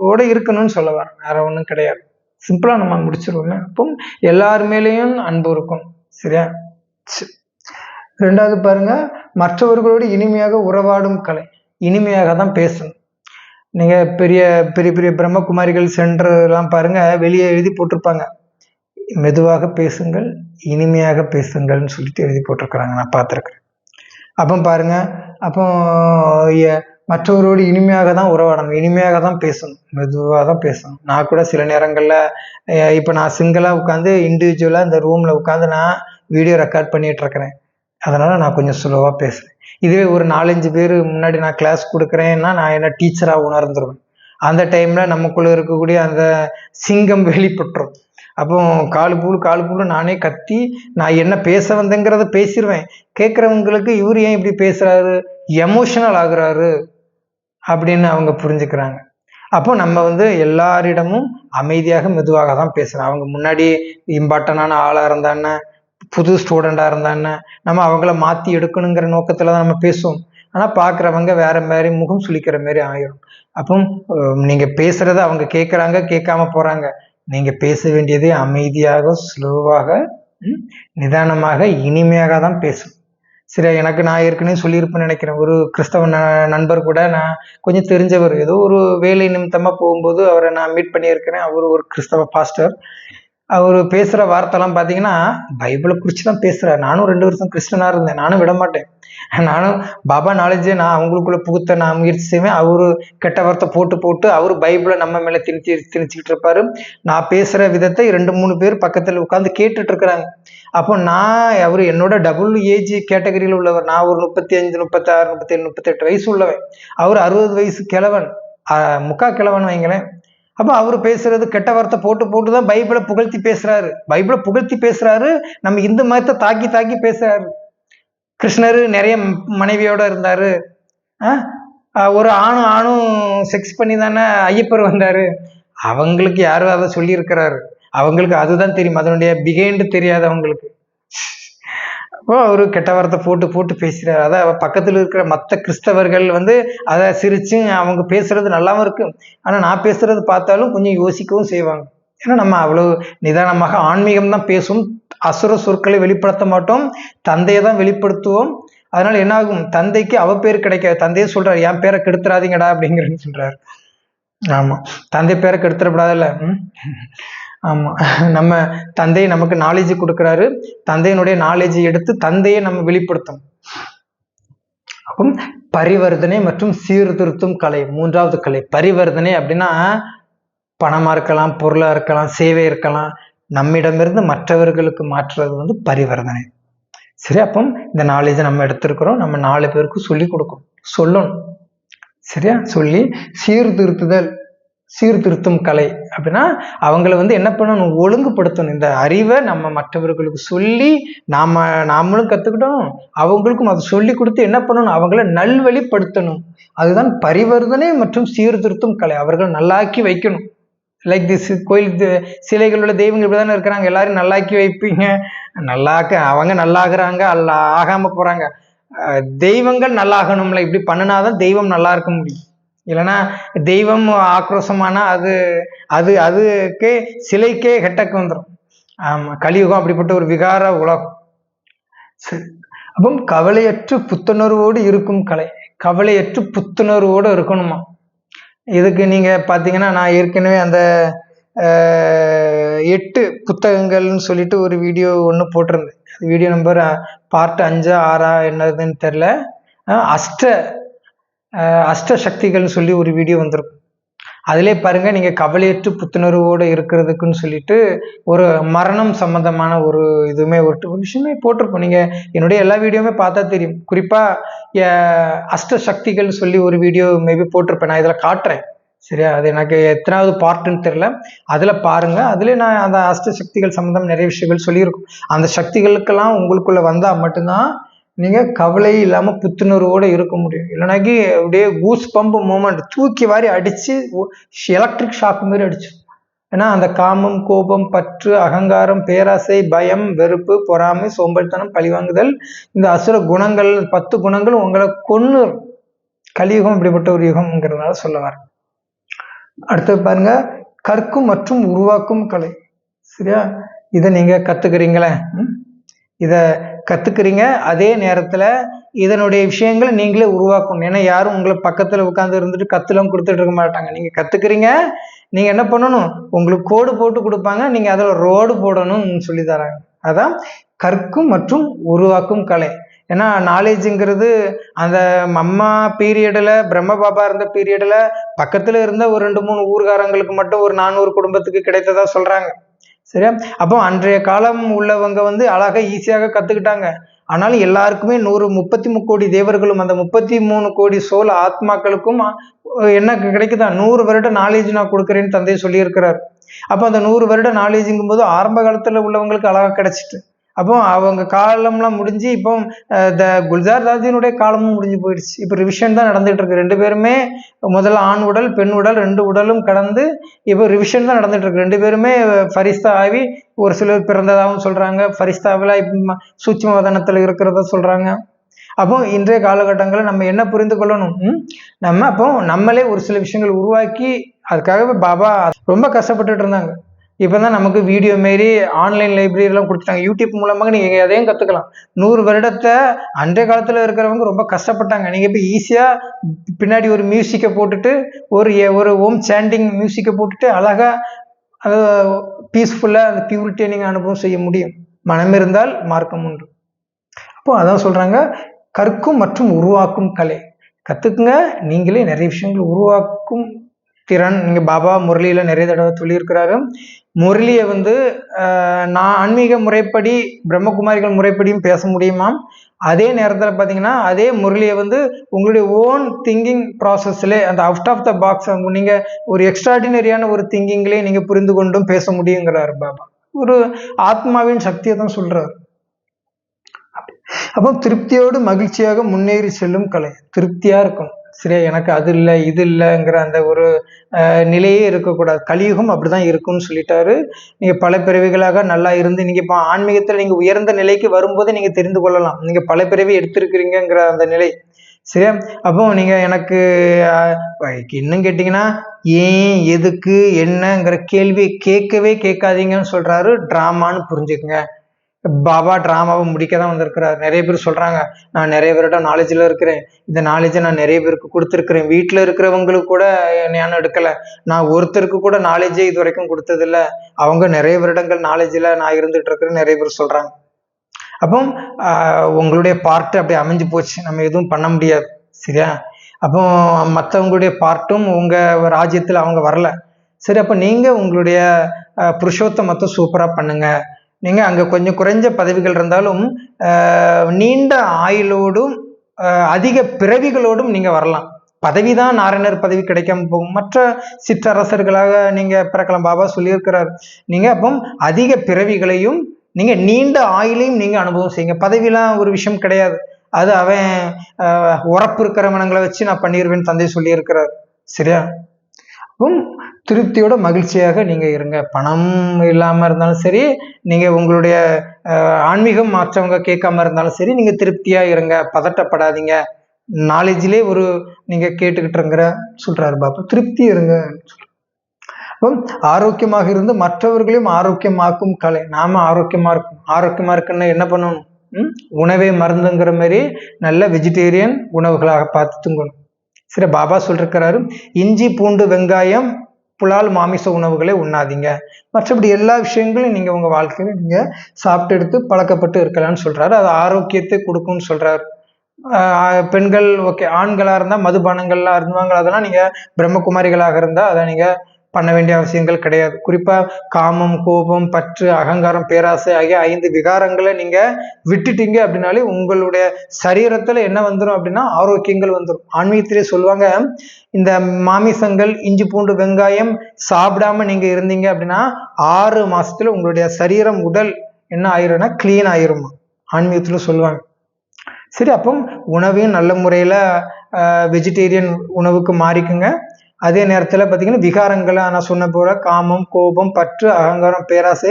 ஓட இருக்கணும்னு சொல்ல வரேன். வேற ஒன்றும் கிடையாது. சிம்பிளா நம்ம முடிச்சிருவோம். அப்போ எல்லார் மேலேயும் அன்பு இருக்கும். சரியா? ரெண்டாவது பாருங்க, மற்றவர்களோடு இனிமையாக உறவாடும் கலை. இனிமையாக தான் பேசணும். நீங்க பெரிய பெரிய பெரிய பிரம்மகுமாரிகள் சென்டர்லாம் பாருங்க, வெளியே எழுதி போட்டிருப்பாங்க, மெதுவாக பேசுங்கள், இனிமையாக பேசுங்கள்னு சொல்லிட்டு எழுதி போட்டிருக்கிறாங்க. நான் பார்த்துருக்குறேன். அப்போ பாருங்க, அப்போ மற்றவரோடு இனிமையாக தான் உறவாடணும், இனிமையாக தான் பேசணும், மெதுவாக தான் பேசணும். நான் கூட சில நேரங்களில் இப்போ நான் சிங்கிளாக உட்காந்து இண்டிவிஜுவலாக இந்த ரூமில் உட்காந்து நான் வீடியோ ரெக்கார்ட் பண்ணிட்டு இருக்கிறேன். அதனால நான் கொஞ்சம் ஸ்லோவாக பேசுகிறேன். இதுவே ஒரு 4-5 பேர் முன்னாடி நான் கிளாஸ் கொடுக்குறேன்னா நான் என்ன டீச்சராக உணர்ந்துருவேன். அந்த டைமில் நமக்குள்ளே இருக்கக்கூடிய அந்த சிங்கம் வெளிப்பட்டுரும். அப்போ காலு பூலு நானே கத்தி நான் என்ன பேச வந்தேங்கிறத பேசிடுவேன். கேட்குறவங்களுக்கு இவர் ஏன் இப்படி பேசுகிறாரு, எமோஷனல் ஆகுறாரு அப்படின்னு அவங்க புரிஞ்சுக்கிறாங்க. அப்போ நம்ம எல்லாரிடமும் அமைதியாக மெதுவாக தான் பேசுகிறோம். அவங்க முன்னாடி இம்பார்ட்டண்டான ஆளாக இருந்தான்னு, புது ஸ்டூடெண்டாக இருந்தான்னு நம்ம அவங்கள மாற்றி எடுக்கணுங்கிற நோக்கத்தில் தான் நம்ம பேசுவோம். ஆனால் பார்க்குறவங்க வேற மாதிரி முகம் சுளிக்கிற மாதிரி ஆயிரும். அப்போ நீங்கள் பேசுகிறத அவங்க கேட்குறாங்க, கேட்காம போகிறாங்க. நீங்கள் பேச வேண்டியதே அமைதியாக, ஸ்லோவாக, நிதானமாக, இனிமையாக தான் பேசணும். சரி, எனக்கு நான் ஏற்கனவே சொல்லியிருப்பேன்னு நினைக்கிறேன். ஒரு கிறிஸ்தவ நண்பர் கூட நான் கொஞ்சம் தெரிஞ்சவர், ஏதோ ஒரு வேலை நிமித்தமாக போகும்போது அவரை நான் மீட் பண்ணியிருக்கிறேன். அவர் ஒரு கிறிஸ்தவ பாஸ்டர். அவர் பேசுகிற வார்த்தைலாம் பார்த்தீங்கன்னா பைபிளை குறித்து தான் பேசுகிறார். நானும் 2 வருஷம் கிறிஸ்டனாக இருந்தேன். நானும் விட மாட்டேன். நானும் பாபா நாலேஜே நான் அவங்களுக்குள்ள புகுத்த நான் முயற்சி செய்வேன். அவரு கெட்ட வார்த்தை போட்டு அவரு பைபிளை நம்ம மேலே திணிச்சுக்கிட்டு இருப்பாரு. நான் பேசுகிற விதத்தை 2-3 பேர் பக்கத்தில் உட்காந்து கேட்டுட்டு இருக்கிறாங்க. அப்போ அவர் என்னோட டபுள் ஏஜ் கேட்டகரியில் உள்ளவர். நான் ஒரு 35, 36, 37, 38 வயசு உள்ளவன். அவர் 60 வயசு கிழவன், முக்கா கிழவன் வைங்களேன். அப்போ அவர் பேசுறது கெட்ட வார்த்தை போட்டு தான் பைபிளை புகழ்த்தி பேசுறாரு. நம்ம இந்து மதத்தை தாக்கி பேசுறாரு. கிருஷ்ணர் நிறைய மனைவியோட இருந்தாரு. ஒரு ஆணும் செக்ஸ் பண்ணி தானே ஐயப்பர் வந்தாரு. அவங்களுக்கு யாரும் அதை சொல்லி இருக்கிறாரு. அவங்களுக்கு அதுதான் தெரியும், அதனுடைய பிகைண்டு தெரியாது அவங்களுக்கு. அப்போ அவரு கெட்ட வார்த்தை போட்டு பேசுறாரு. அதான் பக்கத்துல இருக்கிற மற்ற கிறிஸ்தவர்கள் அதை சிரிச்சு அவங்க பேசுறது நல்லாவும் இருக்கு. ஆனா நான் பேசுறது பார்த்தாலும் கொஞ்சம் யோசிக்கவும் செய்வாங்க. ஏன்னா நம்ம அவ்வளவு நிதானமாக ஆன்மீகம் தான் பேசும், அசுர சொற்களை வெளிப்படுத்த மாட்டோம், தந்தையை தான் வெளிப்படுத்துவோம். அதனால என்ன ஆகும், தந்தைக்கு அவ பேர் கிடைக்காது. தந்தையே சொல்றாரு, என் பேரை கெடுத்துறாதீங்கடா அப்படிங்கிறன்னு சொல்றாரு. ஆமா, தந்தை பேரை கெடுத்துடப்படாதுல்ல. ஆமா, நம்ம தந்தையை நமக்கு நாலேஜ் கொடுக்குறாரு. தந்தையினுடைய நாலேஜை எடுத்து தந்தையை நம்ம வெளிப்படுத்தும். அப்போ பரிவர்த்தனை மற்றும் சீர்திருத்தும் கலை, 3வது கலை பரிவர்த்தனை. அப்படின்னா பணமா இருக்கலாம், பொருளா இருக்கலாம், சேவை இருக்கலாம், நம்மிடமிருந்து மற்றவர்களுக்கு மாற்றுறது பரிவர்த்தனை. சரி, அப்போ இந்த நாலேஜை நம்ம எடுத்திருக்கிறோம், நம்ம 4 பேருக்கு சொல்லி கொடுக்கணும், சொல்லணும். சரியா? சொல்லி சீர்திருத்துதல் சீர்திருத்தும் கலை அப்படின்னா அவங்கள வந்து என்ன பண்ணணும், ஒழுங்குபடுத்தணும். இந்த அறிவை நம்ம மற்றவர்களுக்கு சொல்லி நாமளும் கத்துக்கிட்டோம், அவங்களுக்கும் அதை சொல்லி கொடுத்து என்ன பண்ணணும், அவங்கள நல்வழிப்படுத்தணும். அதுதான் பரிவர்த்தனை மற்றும் சீர்திருத்தும் கலை. அவர்கள் நல்லாக்கி வைக்கணும். லைக் திஸ் கோயில் சிலைகளோட தெய்வங்கள் இப்படிதானே இருக்கிறாங்க, எல்லாரும் நல்லாக்கி வைப்பீங்க, அவங்க நல்லாகிறாங்க, ஆகாம போறாங்க. தெய்வங்கள் நல்லாகணும்ல, இப்படி பண்ணினாதான் தெய்வம் நல்லா இருக்க முடியும். இல்லைன்னா தெய்வம் ஆக்ரோஷமானா அதுக்கே சிலைக்கே ஹெட்டக்கு வந்துடும். ஆமா, கலியுகம் அப்படிப்பட்ட ஒரு விகார உலகம். சரி, அப்போ கவலையற்று புத்துணர்வோடு இருக்கும் கலை. கவலையற்று புத்துணர்வோடு இருக்கணுமா. இதுக்கு நீங்க பாத்தீங்கன்னா நான் ஏற்கனவே அந்த 8 புத்தகங்கள்னு சொல்லிட்டு ஒரு வீடியோ ஒன்று போட்டிருந்தேன். வீடியோ நம்பர் பார்ட் 5 6 என்னதுன்னு தெரியல. அஷ்ட சக்திகள்னு சொல்லி ஒரு வீடியோ வந்திருக்கும். அதிலே பாருங்க, நீங்க கவலையற்று புத்துணர்வோடு இருக்கிறதுக்குன்னு சொல்லிட்டு ஒரு மரணம் சம்பந்தமான ஒரு இதுவுமே ஒரு விஷயமே போட்டிருப்போம். நீங்க என்னுடைய எல்லா வீடியோவுமே பார்த்தா தெரியும். குறிப்பா அஷ்ட சக்திகள் சொல்லி ஒரு வீடியோ மேபி போட்டிருப்பேன், நான் இதுல காட்டுறேன். சரியா, அது எனக்கு எத்தனாவது பார்ட்டுன்னு தெரியல, அதுல பாருங்க. அதுல நான் அந்த அஷ்ட சக்திகள் சம்பந்தம் நிறைய விஷயங்கள் சொல்லியிருக்கும். அந்த சக்திகளுக்கெல்லாம் உங்களுக்குள்ள வந்தா மட்டும்தான் நீங்க கவலை இல்லாம புத்துணர்வோட இருக்க முடியும். இல்லைனாக்கி அப்படியே கூஸ் பம்ப் மூமெண்ட் தூக்கி வாரி அடிச்சு எலக்ட்ரிக் ஷாக் மாதிரி அடிச்சு. ஏன்னா அந்த காமம், கோபம், பற்று, அகங்காரம், பேராசை, பயம், வெறுப்பு, பொறாமை, சோம்பல்தனம், பழிவாங்குதல், இந்த அசுர குணங்கள் 10 குணங்கள் உங்களை கொன்னு. கலியுகம் இப்படிப்பட்ட ஒரு யுகம்ங்கிறதுனால சொல்ல வரேன். அடுத்தது பாருங்க, கற்கும் மற்றும் உருவாக்கும் கலை. சரியா, இதை நீங்க கத்துக்கிறீங்களே, இத கத்துக்கிறீங்க, அதே நேரத்துல இதனுடைய விஷயங்களை நீங்களே உருவாக்கணும். ஏன்னா யாரும் உங்களை பக்கத்துல உட்கார்ந்து இருந்துட்டு கத்துலாம் கொடுத்துட்டு இருக்க மாட்டாங்க. நீங்க கத்துக்கிறீங்க, நீங்க என்ன பண்ணணும், உங்களுக்கு கோடு போட்டு கொடுப்பாங்க, நீங்க அதுல ரோடு போடணும்னு சொல்லி தராங்க. அதான் கற்கும் மற்றும் உருவாக்கும் கலை. ஏன்னா நாலேஜுங்கிறது அந்த அம்மா பீரியடில், பிரம்ம பாபா இருந்த பீரியடில் பக்கத்தில் இருந்த ஒரு 2-3 ஊர்காரங்களுக்கு மட்டும் ஒரு 400 குடும்பத்துக்கு கிடைத்ததா சொல்கிறாங்க. சரியா, அப்போ அன்றைய காலம் உள்ளவங்க வந்து அழகாக ஈஸியாக கற்றுக்கிட்டாங்க. ஆனாலும் எல்லாருக்குமே 133 கோடி தேவர்களும் அந்த 33 கோடி சோழ ஆத்மாக்களுக்கும் என்ன கிடைக்குதா, 100 வருட நாலேஜ் நான் கொடுக்குறேன்னு தந்தை சொல்லியிருக்கிறார். அப்போ அந்த 100 வருட நாலேஜுங்கும் போது ஆரம்ப காலத்தில் உள்ளவங்களுக்கு அழகாக கிடைச்சிட்டு, அப்போ அவங்க காலம்லாம் முடிஞ்சு இப்போ குல்ஜார் தாதியினுடைய காலமும் முடிஞ்சு போயிடுச்சு. இப்போ ரிவிஷன் தான் நடந்துட்டு இருக்கு. 2 பேருமே முதல்ல ஆண் உடல் பெண் உடல் 2 உடலும் கடந்து இப்போ ரிவிஷன் தான் நடந்துட்டு இருக்கு. 2 பேருமே ஃபரிஸ்தா ஆகி ஒரு சிலர் பிறந்ததாகவும் சொல்றாங்க, ஃபரிஸ்தாவில் இப்போ சூட்சும வதனத்தில் இருக்கிறதா சொல்றாங்க. அப்போ இன்றைய காலகட்டங்களில் நம்ம என்ன புரிந்து கொள்ளணும், நம்ம அப்போ நம்மளே ஒரு சில விஷயங்கள் உருவாக்கி, அதுக்காகவே பாபா ரொம்ப கஷ்டப்பட்டுட்டு இருந்தாங்க. இப்போதான் நமக்கு வீடியோ மாரி ஆன்லைன் லைப்ரரிலாம் கொடுத்துட்டாங்க. யூடியூப் மூலமாக நீங்கள் எதையும் கற்றுக்கலாம். 100 வருடத்தை அன்றைய காலத்தில் இருக்கிறவங்க ரொம்ப கஷ்டப்பட்டாங்க. நீங்கள் இப்போ ஈஸியாக பின்னாடி ஒரு மியூசிக்கை போட்டுட்டு ஒரு ஓம் சாண்டிங் மியூசிக்கை போட்டுட்டு அழகாக அதை பீஸ்ஃபுல்லாக அந்த பியூரிட்டியை நீங்கள் அனுபவம் செய்ய முடியும். மனம் இருந்தால் மார்க்கம் உண்டு. அப்போ அதான் சொல்கிறாங்க, கற்கும் மற்றும் உருவாக்கும் கலை. கற்றுக்குங்க, நீங்களே நிறைய விஷயங்கள் உருவாக்கும் திறன். நீங்கள் பாபா முரளியில் நிறைய தடவை சொல்லியிருக்கிறாரு. முரளியை வந்து நான் ஆன்மீக முறைப்படி பிரம்மகுமாரிகள் முறைப்படியும் பேச முடியுமா, அதே நேரத்தில் பார்த்தீங்கன்னா அதே முரளியை வந்து உங்களுடைய ஓன் திங்கிங் ப்ராசஸ்லே அந்த அவுட் ஆஃப் த பாக்ஸ் நீங்கள் ஒரு எக்ஸ்ட்ராடினரியான ஒரு திங்கிங்லேயே நீங்கள் புரிந்து கொண்டும் பேச முடியுங்கிறார் பாபா. ஒரு ஆத்மாவின் சக்தியை தான் சொல்கிறார். அப்போ திருப்தியோடு மகிழ்ச்சியாக முன்னேறி செல்லும் கலை. திருப்தியாக இருக்கும். சரியா, எனக்கு அது இல்லை இது இல்லைங்கிற அந்த ஒரு நிலையே இருக்கக்கூடாது. கலியுகம் அப்படிதான் இருக்கும்னு சொல்லிட்டாரு. நீங்கள் பல பிறவிகளாக நல்லா இருந்து நீங்கள் இப்போ ஆன்மீகத்தில் நீங்கள் உயர்ந்த நிலைக்கு வரும்போது நீங்கள் தெரிந்து கொள்ளலாம், நீங்கள் பல பிறவி எடுத்திருக்கிறீங்கிற அந்த நிலை. சரியா, அப்போ நீங்கள் எனக்கு இன்னும் கேட்டிங்கன்னா ஏன் எதுக்கு என்னங்கிற கேள்வி கேட்காதீங்கன்னு சொல்கிறாரு. ட்ராமான்னு புரிஞ்சுக்குங்க. பாபா ட்ராமாவை முடிக்க தான் வந்திருக்கிறார். நிறைய பேர் சொல்றாங்க, நான் நிறைய பேர்கிட்ட நாலேஜில் இருக்கிறேன், இந்த நாலேஜை நான் நிறைய பேருக்கு கொடுத்துருக்கிறேன், வீட்டில் இருக்கிறவங்களுக்கு கூட ஞானம் எடுக்கலை, நான் ஒருத்தருக்கு கூட நாலேஜே இது வரைக்கும் கொடுத்ததில்லை, அவங்க நிறைய வருடங்கள் நாலேஜில் நான் இருந்துகிட்டு இருக்கிறேன்னு நிறைய பேர் சொல்றாங்க. அப்போ உங்களுடைய பார்ட்டு அப்படி அமைஞ்சு போச்சு, நம்ம எதுவும் பண்ண முடியாது. சரியா, அப்போ மற்றவங்களுடைய பார்ட்டும் உங்கள் ராஜ்யத்தில் அவங்க வரல. சரி, அப்போ நீங்கள் உங்களுடைய புருஷோத்தமத்தை சூப்பராக பண்ணுங்க. நீங்கள் அங்கே கொஞ்சம் குறைஞ்ச பதவிகள் இருந்தாலும் நீண்ட ஆயுளோடும் அதிக பிறவிகளோடும் நீங்கள் வரலாம். பதவி தான் நாராயணர் பதவி கிடைக்காம போகும். மற்ற சிற்றரசர்களாக நீங்க பிறக்கலாம். பாபா சொல்லியிருக்கிறார். நீங்க அப்போ அதிக பிறவிகளையும் நீங்க நீண்ட ஆயுளையும் நீங்க அனுபவம் செய்யுங்க. பதவிலாம் ஒரு விஷயம் கிடையாது. அது அவன் உறப்பு இருக்கிறவனங்களை வச்சு நான் பண்ணிடுவேன்னு தந்தை சொல்லியிருக்கிறார். சரியா? திருப்தியோட மகிழ்ச்சியாக நீங்க இருங்க. பணம் இல்லாம இருந்தாலும் சரி, நீங்க உங்களுடைய ஆன்மீகம் மற்றவங்க கேட்காம இருந்தாலும் சரி, நீங்க திருப்தியா இருங்க, பதட்டப்படாதீங்க. நாலேஜ்லயே ஒரு நீங்க கேட்டுக்கிட்டுங்கிற சொல்றாரு பாபா. திருப்தி இருங்க. அப்போ ஆரோக்கியமாக இருந்து மற்றவர்களையும் ஆரோக்கியமாக்கும் கலை. நாம ஆரோக்கியமா இருக்கும். ஆரோக்கியமா இருக்குன்னா என்ன பண்ணணும்? உணவே மருந்துங்கிற மாதிரி நல்ல வெஜிடேரியன் உணவுகளாக பார்த்து தூங்கணும். சரி, பாபா சொல்லிருக்கிறாரு, இஞ்சி பூண்டு வெங்காயம் புலால் மாமிச உணவுகளை உண்ணாதீங்க. மற்றபடி எல்லா விஷயங்களையும் நீங்க உங்க வாழ்க்கையில நீங்க சாப்பிட்டு எடுத்து பழக்கப்பட்டு இருக்கலாம்னு சொல்றாரு. அது ஆரோக்கியத்தை கொடுக்கும்னு சொல்றாரு. பெண்கள் ஓகே, ஆண்களா இருந்தா மதுபானங்கள்லாம் இருந்தாங்க, அதெல்லாம் நீங்க பிரம்மகுமாரிகளாக இருந்தா அதை நீங்க பண்ண வேண்டிய அவசியங்கள் கிடையாது. குறிப்பா காமம், கோபம், பற்று, அகங்காரம், பேராசை ஆகிய 5 விகாரங்களை நீங்க விட்டுட்டீங்க அப்படின்னாலே உங்களுடைய சரீரத்துல என்ன வந்துடும் அப்படின்னா ஆரோக்கியங்கள் வந்துடும். ஆன்மீகத்திலே சொல்லுவாங்க, இந்த மாமிசங்கள், இஞ்சி பூண்டு வெங்காயம் சாப்பிடாம நீங்க இருந்தீங்க அப்படின்னா 6 மாசத்துல உங்களுடைய சரீரம், உடல் என்ன ஆயிரும்னா கிளீன் ஆயிரும். ஆன்மீகத்துல சொல்லுவாங்க. சரி, அப்போ உணவையும் நல்ல முறையில வெஜிடேரியன் உணவுக்கு மாறிக்குங்க. அதே நேரத்துல பாத்தீங்கன்னா விகாரங்களை நான் சொன்ன போல காமம், கோபம், பற்று, அகங்காரம், பேராசை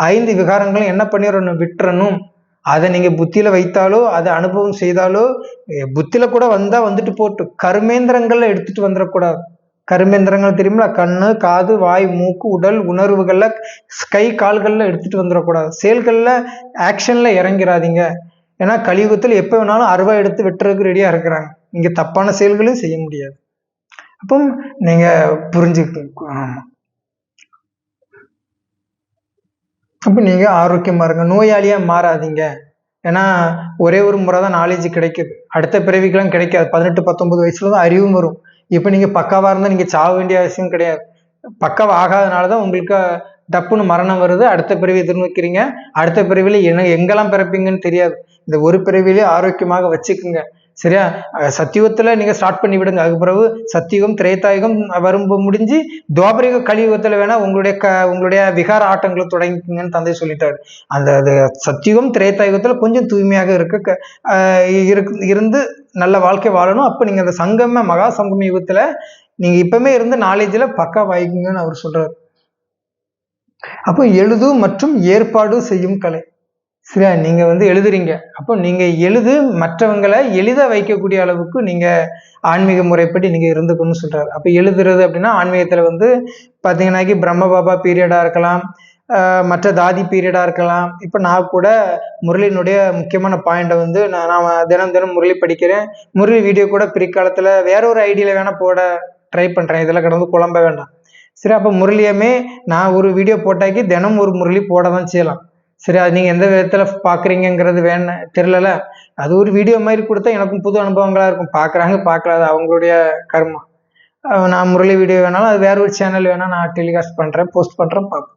5 விகாரங்களும் என்ன பண்ணிடணும்? விட்டுறணும். அதை நீங்க புத்தியில வைத்தாலோ அதை அனுபவம் செய்தாலோ, புத்தியில கூட வந்தா வந்துட்டு போட்டு, கர்மேந்திரங்கள்ல எடுத்துட்டு வந்துடக்கூடாது. கர்மேந்திரங்கள் தெரியுமா? கண்ணு, காது, வாய், மூக்கு, உடல் உணர்வுகள்ல, கை கால்கள்ல எடுத்துட்டு வந்துடக்கூடாது. செயல்கள்ல ஆக்ஷன்ல இறங்கிறாதீங்க. ஏன்னா கலியுகத்தில் எப்ப வேணாலும் அருவா எடுத்து வெட்டுறதுக்கு ரெடியா இருக்கிறாங்க. நீங்க தப்பான செயல்களையும் செய்ய முடியாது. அப்போ நீங்க புரிஞ்சுக்கணும். அப்ப நீங்க ஆரோக்கியமா இருங்க, நோயாளியா மாறாதீங்க. ஏன்னா ஒரே ஒரு முறை தான் நாலேஜ் கிடைக்குது, அடுத்த பிறவிக்கெல்லாம் கிடைக்காது. 18, 19 வயசுல தான் அறிவும் வரும். இப்ப நீங்க பக்காவா இருந்தா நீங்க சாக வேண்டிய அவசியம் கிடையாது. பக்காவா ஆகாதனாலதான் உங்களுக்கு டப்புன்னு மரணம் வருது. அடுத்த பிறவி எதிர்நோக்கிறீங்க. அடுத்த பிறவில எங்கெல்லாம் பிறப்பீங்கன்னு தெரியாது. இந்த ஒரு பிறவிலே ஆரோக்கியமாக வச்சுக்குங்க. சரியா? சத்தியுகத்துல நீங்க ஸ்டார்ட் பண்ணி விடுங்க. அதுக்கு பிறகு சத்தியுகம், திரேதாயுகம் வரும்போது முடிஞ்சு துவாபரிக கலியுகத்துல வேணா உங்களுடைய விகார ஆட்டங்களை தொடங்கிங்கன்னு தந்தை சொல்லிட்டாரு. அந்த சத்தியுகம், திரேதாயுகத்துல கொஞ்சம் தூய்மையாக இருந்து நல்ல வாழ்க்கை வாழணும். அப்ப நீங்க அந்த சங்கம மகா சங்கம யுகத்துல நீங்க இப்பவுமே இருந்து நாலேஜ்ல பக்கா வாய்க்குங்கன்னு அவர் சொல்றாரு. அப்போ எழுது மற்றும் ஏற்பாடு செய்யும் கலை. சரியா? நீங்க எழுதுறீங்க. அப்போ நீங்க மற்றவங்களை எளிதா வைக்கக்கூடிய அளவுக்கு நீங்க ஆன்மீக முறைப்படி நீங்க இருந்துக்கணும்னு சொல்றாரு. அப்ப எழுதுறது அப்படின்னா ஆன்மீகத்துல பாத்தீங்கன்னாக்கி பிரம்ம பாபா பீரியடா இருக்கலாம், மற்ற தாதி பீரியடா இருக்கலாம். இப்ப நான் கூட முரளியினுடைய முக்கியமான பாயிண்ட நான் தினம் முரளி படிக்கிறேன். முரளி வீடியோ கூட பிற்காலத்துல வேற ஒரு ஐடியில வேணா போட ட்ரை பண்றேன். இதெல்லாம் கடந்து குழம்ப வேண்டாம். சரி, அப்ப முரளியுமே நான் ஒரு வீடியோ போட்டாக்கி தினம் ஒரு முரளி போட தான் செய்யலாம். சரி, அது நீங்க எந்த விதத்துல பாக்குறீங்கிறது தெரியல. அது ஒரு வீடியோ மாதிரி கொடுத்தா எனக்கும் புது அனுபவங்களா இருக்கும். பாக்குறாங்க பார்க்கலாது அவங்களுடைய கர்மம். நான் முரளி வீடியோ வேணாலும் அது வேற ஒரு சேனல் வேணா நான் டெலிகாஸ்ட் பண்றேன், போஸ்ட் பண்றேன், பார்ப்போம்.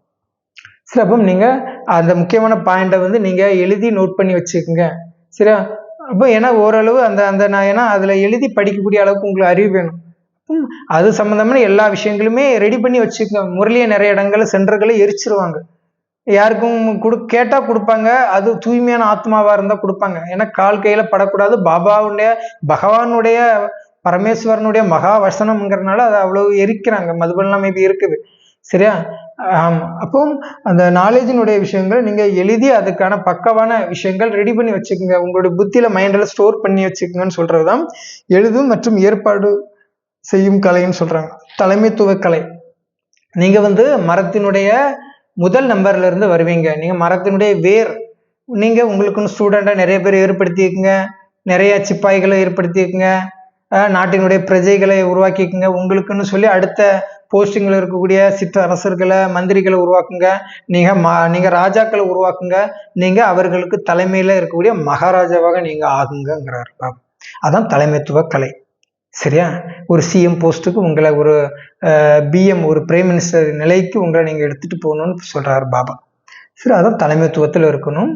சரி, அப்போ நீங்க அந்த முக்கியமான பாயிண்ட நீங்க எழுதி நோட் பண்ணி வச்சுக்கோங்க. சரியா? அப்போ ஏன்னா ஓரளவு ஏன்னா அதுல எழுதி படிக்கக்கூடிய அளவுக்கு உங்களுக்கு அறிவு வேணும். அது சம்பந்தமான எல்லா விஷயங்களுமே ரெடி பண்ணி வச்சுக்கோங்க. முரளியை நிறைய இடங்கள்ல சென்டர்களை எரிச்சிருவாங்க. யாருக்கும் கேட்டா கொடுப்பாங்க. அது தூய்மையான ஆத்மாவா இருந்தா கொடுப்பாங்க. ஏன்னா கால் கையில படக்கூடாது. பகவானுடைய பரமேஸ்வரனுடைய மகா வசனம்ங்கிறதுனால அதை அவ்வளவு எரிக்கிறாங்க. மதுபெல்லாம் மேபி இருக்குது. சரியா? ஆமா. அப்போ அந்த நாலேஜினுடைய விஷயங்கள் நீங்க எழுதி அதுக்கான பக்கவான விஷயங்கள் ரெடி பண்ணி வச்சுக்கோங்க. உங்களுடைய புத்தியில மைண்ட்ல ஸ்டோர் பண்ணி வச்சுக்கோங்கன்னு சொல்றதுதான் எழுதும் மற்றும் ஏற்பாடு செய்யும் கலைன்னு சொல்றாங்க. தலைமைத்துவ கலை. நீங்க மரத்தினுடைய முதல் நம்பர்ல இருந்து வருவீங்க. நீங்க மரத்தினுடைய வேர். நீங்க உங்களுக்குன்னு ஸ்டூடெண்டா நிறைய பேர் ஏற்படுத்திக்குங்க, நிறைய சிப்பாய்களை ஏற்படுத்திக்குங்க, நாட்டினுடைய பிரஜைகளை உருவாக்கிக்குங்க. உங்களுக்குன்னு சொல்லி அடுத்த போஸ்டிங்ல இருக்கக்கூடிய சிற்றரசர்களை, மந்திரிகளை உருவாக்குங்க. நீங்க ராஜாக்களை உருவாக்குங்க. நீங்க அவர்களுக்கு தலைமையில இருக்கக்கூடிய மகாராஜாவாக நீங்க ஆகுங்கிறார். அதான் தலைமைத்துவ கலை. சரியா? ஒரு சிஎம் போஸ்ட்டுக்கு உங்களை, ஒரு பிஎம், ஒரு பிரைம் மினிஸ்டர் நிலைக்கு உங்களை நீங்க எடுத்துட்டு போகணும்னு சொல்றாரு பாபா. சரி, அதான் தலைமைத்துவத்தில் இருக்கணும்.